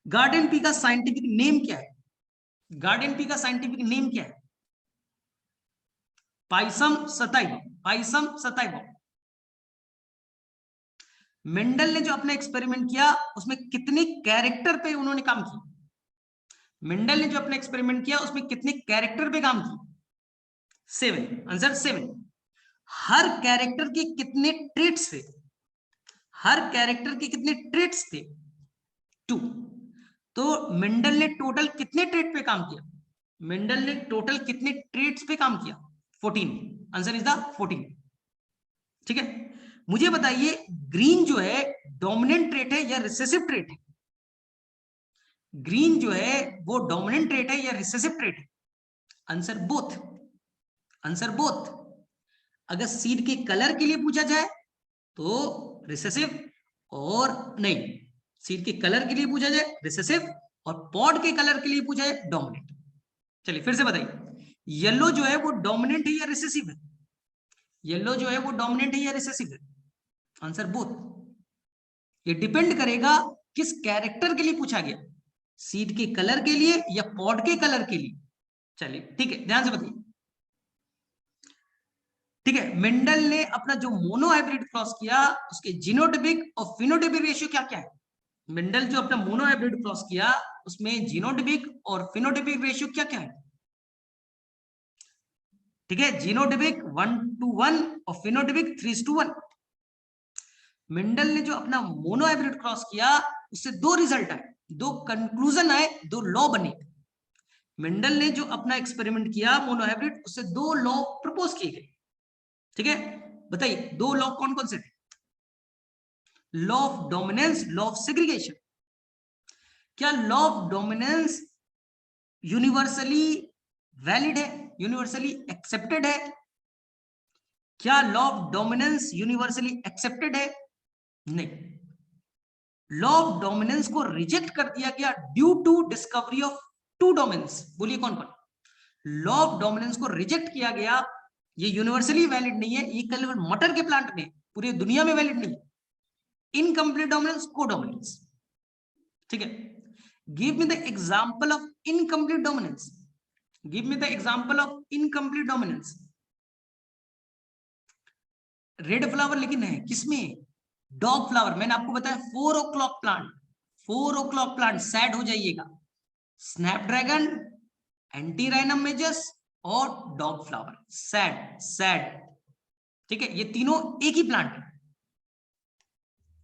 गार्डन पी का साइंटिफिक नेम क्या है? गार्डन पी का साइंटिफिक नेम क्या है? Pisum sativum, Pisum sativum. Mendel ने जो अपना एक्सपेरिमेंट किया उसमें कितने कैरेक्टर पे उन्होंने काम किया? मेंडल ने जो अपना एक्सपेरिमेंट किया उसमें कितने कैरेक्टर पे काम किया? 7। आंसर 7। हर कैरेक्टर के कितने ट्रेट्स थे? हर कैरेक्टर के कितने ट्रेट्स थे? 2। तो मेंडल ने टोटल कितने ट्रेट पे काम किया? मेंडल ने टोटल कितने ट्रेट्स पे काम किया? 14। Answer is the 14। ठीक है, मुझे बताइए ग्रीन जो है डोमिनेंट ट्रेट है या रिसेसिव ट्रेट है? ग्रीन जो है वो डोमिनेंट ट्रेट है या रिसेसिव ट्रेट है? Answer both. Answer both. अगर सीड के कलर के लिए पूछा जाए तो रिसेसिव, और नहीं, सीड के कलर के लिए पूछा जाए रिसेसिव, और पॉड के कलर के लिए पूछा जाए डोमिनेंट। चलिए फिर से बताइए, येलो जो है वो डोमिनेंट है या रिसेसिव है? येलो जो है वो डोमिनेंट है या रिसेसिव है? Answer both. ये डिपेंड करेगा किस कैरेक्टर के लिए पूछा गया, सीड के कलर के लिए या पॉड के कलर के लिए। चलिए ठीक है, ध्यान से बताइए। ठीक है, मेंडल ने अपना जो मोनो हाइब्रिड क्रॉस किया उसके जीनोटिपिक और फिनोटिपिक रेशियो क्या क्या है? मेंडल जो अपना मोनो हाइब्रिड क्रॉस किया उसमें जीनोटिपिक और फिनोटिपिक रेशियो क्या क्या है? ठीक है, जीनोटिपिक 1:1 और फिनोटिपिक 3:1। मेंडल ने जो अपना मोनो हाइब्रिड क्रॉस किया उससे दो रिजल्ट आए, दो कंक्लूजन आए, दो लॉ बने। मेंडल ने जो अपना एक्सपेरिमेंट किया मोनो हाइब्रिड, उससे दो लॉ प्रपोज किए गए। ठीक है, बताइए दो लॉ कौन कौन से थे? Law of dominance, law of segregation. क्या law of dominance universally valid है, यूनिवर्सली एक्सेप्टेड है? क्या law of dominance universally accepted है? नहीं, लॉ ऑफ डोमिनेंस को रिजेक्ट कर दिया गया due to discovery of two dominance. बोलिए कौन कौन? लॉ ऑफ डोमिनेंस को रिजेक्ट किया गया, ये यूनिवर्सली वैलिड नहीं है, ये केवल मटर के प्लांट में, पूरी दुनिया में वैलिड नहीं। Incomplete dominance, codominance. ठीक है, give me the example of incomplete dominance. Give me the example of incomplete dominance. Red flower लेकिन है किसमें? Dog flower. मैंने आपको बताया 4 o'clock plant, 4 o'clock plant, sad हो जाइएगा। स्नैपड्रैगन, एंटीराइनम मेजस और डॉग फ्लावर, सैड सैड। ठीक है, ये तीनों एक ही प्लांट है।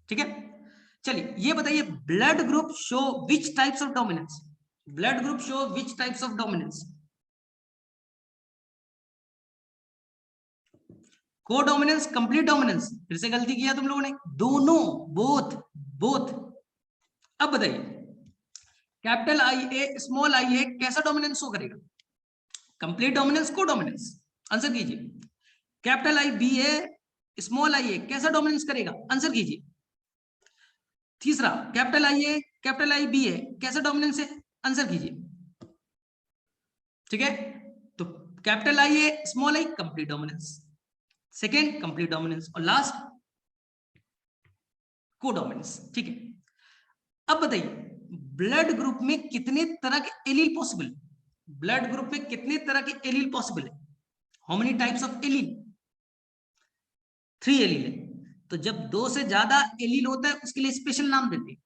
ठीक है, चलिए ये बताइए blood group show which types of dominance? Blood group show which types of dominance? को डोमिनेंस, कंप्लीट डोमिनेंस? फिर से गलती किया तुम लोगों ने, दोनों, बोथ, बोथ। अब बताइए capital I A small I A कैसा डोमिनेंस शो करेगा? Complete dominance, codominance? Answer कीजिए। Capital I B A small I A कैसा डोमिनेंस करेगा? आंसर कीजिए। तीसरा capital I A capital I B A कैसा डोमिनेंस है? आंसर कीजिए। ठीक है, तो capital I A small I complete dominance, second complete dominance, और लास्ट को डोमिनेंस। ठीक है, अब बताइए ब्लड ग्रुप में कितने तरह के एलील पॉसिबल? ब्लड ग्रुप में कितने तरह के एलील पॉसिबल है? How many types of allele? 3 allele है। तो जब 2 से ज्यादा एलील होता है उसके लिए स्पेशल नाम देते हैं।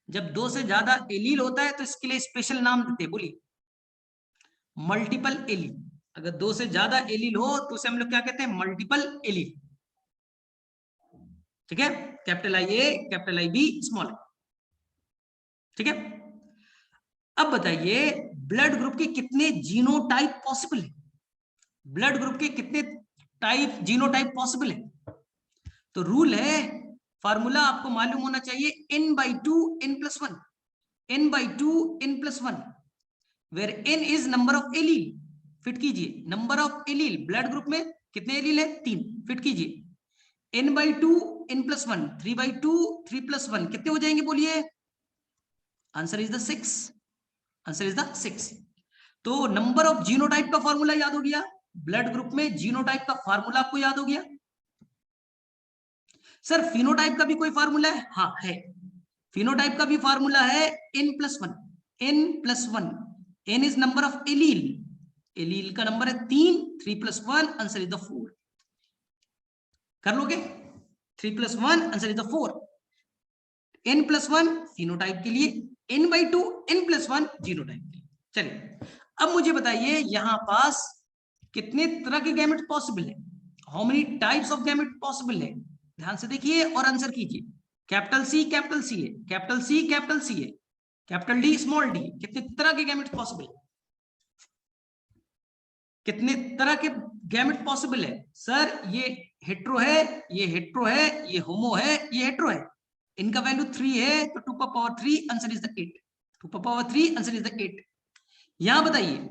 जब 2 से ज्यादा एलील होता है तो इसके लिए स्पेशल नाम देते हैं, बोलिए। Multiple allele. अगर 2 से ज्यादा एलील हो तो उसे हम लोग क्या कहते हैं? Multiple allele. ठीक है, capital I A capital I B small. ठीक है, अब बताइए ब्लड ग्रुप के कितने जीनोटाइप पॉसिबल है? ब्लड ग्रुप के कितने टाइप जीनोटाइप पॉसिबल है? तो रूल है, फार्मूला आपको मालूम होना चाहिए, n/2 n+1, n/2 n+1, where n is number of allele. Fit कीजिए, number of allele blood group में कितने एलील है? 3। फिट कीजिए, n/2 n+1, 3/2 3+1 कितने हो जाएंगे? बोलिए। Answer is the 6। Answer is the 6। तो नंबर ऑफ जीनोटाइप का फॉर्मूला याद हो गया, ब्लड ग्रुप में जीनोटाइप का फॉर्मूला आपको याद हो गया। सर फिनोटाइप का भी कोई फॉर्मूला है? हाँ है, फिनोटाइप का भी फॉर्मूला है n+1, n+1। n is number of allele, allele का नंबर है 3, 3+1 आंसर इज द 4। कर लोगे? 3+1 answer is the 4। n+1 phenotype के लिए, n/2 n+1 जीनोटाइप के लिए। चलिए अब मुझे बताइए यहां पास कितने तरह के गैमेट पॉसिबल है? How many types of gamete possible है? ध्यान से देखिए और आंसर कीजिए। कैपिटल सी कैपिटल सी है, कैपिटल सी कैपिटल सी है, कैपिटल डी स्मॉल डी। कितने तरह के गैमेट पॉसिबल है? कितने तरह के गैमेट पॉसिबल है? सर ये हेट्रो है, ये हेट्रो है, ये होमो है, ये हेट्रो है। इनका वैल्यू 3 है तो 2 power 3 answer is the 8। 2 power 3 answer is the 8। यहां बताइए,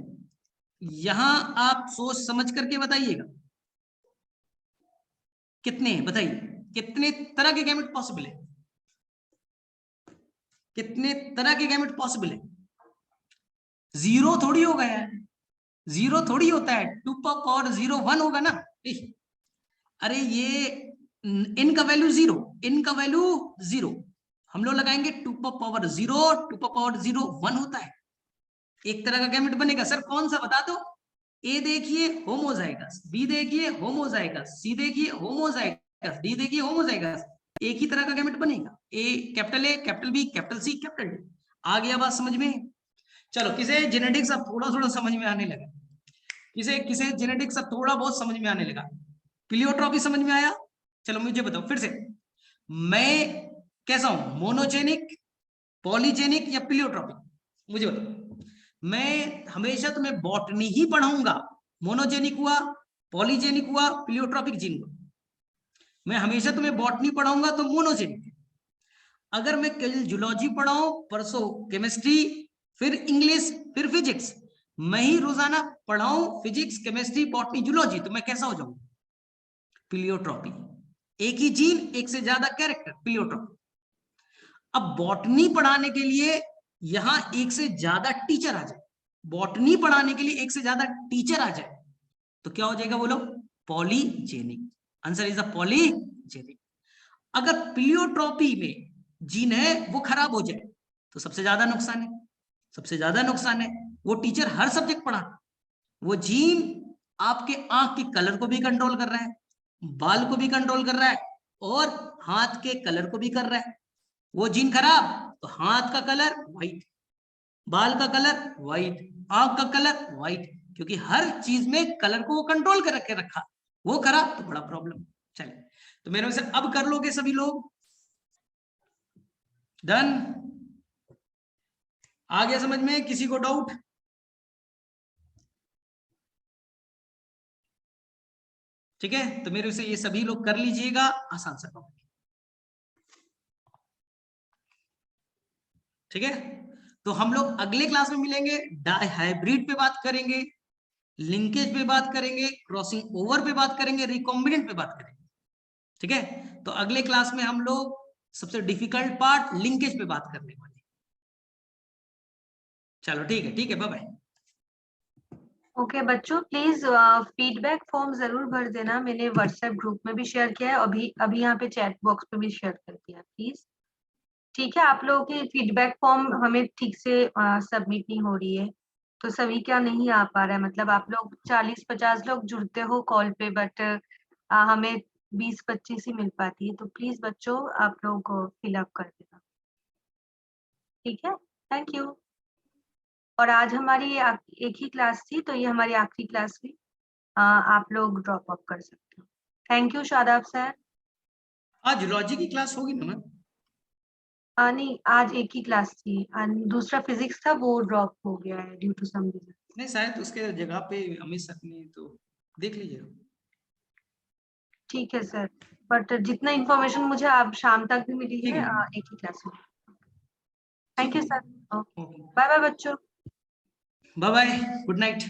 यहां आप सोच समझ करके बताइएगा कितने, बताइए कितने तरह के गैमेट पॉसिबल है? कितने तरह के गैमेट पॉसिबल है? जीरो थोड़ी होगा यार, जीरो थोड़ी होता है। 2 पावर 0 1 होगा ना। अरे ये इनका वैल्यू जीरो, इनका वैल्यू जीरो, हम लोग लगाएंगे 2 पावर 0, 2 पावर 0 1 होता है। एक तरह का गैमेट बनेगा। सर कौन सा बता दो? ए देखिए होमोजाइगस, बी देखिए होमोजाइगस, सी देखिए होमोजाइगस, डी देखिए होमोजाइगस। एक ही तरह का गैमेट बनेगा। A capital B capital C capital D. आ गया बात समझ में? चलो किसे जेनेटिक्स अब थोड़ा थोड़ा समझ में आने लगा, किसे किसे जेनेटिक्स अब थोड़ा बहुत समझ में आने लगा। प्लियोट्रॉपी समझ में आया? चलो मुझे बताओ फिर से, मैं कैसा हूं, मोनोजेनिक, पॉलीजेनिक या प्लियोट्रॉपिक? मुझे बताओ। मैं हमेशा तुम्हें बॉटनी ही पढ़ाऊंगा। मोनोजेनिक हुआ, पॉलीजेनिक हुआ, प्लियोट्रॉपिक जीन हुआ, मैं हमेशा तुम्हें बॉटनी पढ़ाऊंगा तो मोनोजेनिक। अगर मैं कल जूलॉजी पढ़ाऊं, परसों केमिस्ट्री, फिर इंग्लिश, फिर फिजिक्स, मैं ही रोजाना पढ़ाऊं फिजिक्स केमिस्ट्री बॉटनी जूलॉजी, तो मैं कैसा हो जाऊं? प्लियोट्रॉपी। एक ही जीन एक से ज्यादा कैरेक्टर, प्लियोट्रॉपी। अब बॉटनी पढ़ाने के लिए यहां एक से ज्यादा टीचर आ जाए, बॉटनी पढ़ाने के लिए एक से ज्यादा टीचर आ जाए तो क्या हो जाएगा बोलो? Polygenic. Answer is the polygenic. अगर प्लियोट्रॉपी में जीन है वो खराब हो जाए तो सबसे ज्यादा नुकसान है, सबसे ज्यादा नुकसान है। वो टीचर हर सब्जेक्ट पढ़ा, वो जीन आपके आंख के कलर को भी कंट्रोल कर रहा है, बाल को भी कंट्रोल कर रहा है, और हाथ के कलर को भी कर रहा है। वो जीन खराब तो हाथ का कलर व्हाइट, बाल का कलर व्हाइट, आंख का कलर व्हाइट, क्योंकि हर चीज में कलर को वो कंट्रोल कर रखे रखा। वो खराब तो बड़ा प्रॉब्लम। चले तो मेरे में से अब कर लोगे सभी लोग? डन? आ गया समझ में? किसी को डाउट? ठीक है, तो मेरे से ये सभी लोग कर लीजिएगा, आसान सा टॉपिक। ठीक है, तो हम लोग अगले क्लास में मिलेंगे, डाई हाइब्रिड पे बात करेंगे, लिंकेज पे बात करेंगे, क्रॉसिंग ओवर पे बात करेंगे, रिकॉम्बिनेंट पे बात करेंगे। ठीक है, तो अगले क्लास में हम लोग सबसे डिफिकल्ट पार्ट लिंकेज पे बात करने वाले। चलो ठीक है, ठीक है, बाय बाय। ओके बच्चों, प्लीज फीडबैक फॉर्म जरूर भर देना। मैंने व्हाट्सएप ग्रुप में भी शेयर किया है, अभी अभी यहाँ पे चैट बॉक्स पे भी शेयर कर दिया, प्लीज। ठीक है, आप लोगों की फीडबैक फॉर्म हमें ठीक से सबमिट नहीं हो रही है, तो सभी क्या नहीं आ पा रहा है। मतलब आप लोग 40-50 लोग जुड़ते हो कॉल पे, बट हमें 20-25 ही मिल पाती है। तो प्लीज बच्चों आप लोग फिलअप कर देना, ठीक है। Thank you. और आज हमारी एक ही क्लास थी, तो ये हमारी आखिरी क्लास हुई। आप लोग ड्रॉप अप कर सकते हो। Thank you Shadab sir. आज जूलॉजी की क्लास होगी ना मैम? नहीं, आज एक ही क्लास थी, दूसरा फिजिक्स था, वो ड्रॉप हो गया है ड्यू टू सम रीजन। नहीं शायद उसके जगह पे अमित सर ने, तो देख लीजिए। ठीक है सर, बट जितना इन्फॉर्मेशन मुझे अब शाम तक भी मिली ठीक है, है, एक ही क्लास में। Thank you sir. Okay, bye bye बच्चों। Bye bye, good night.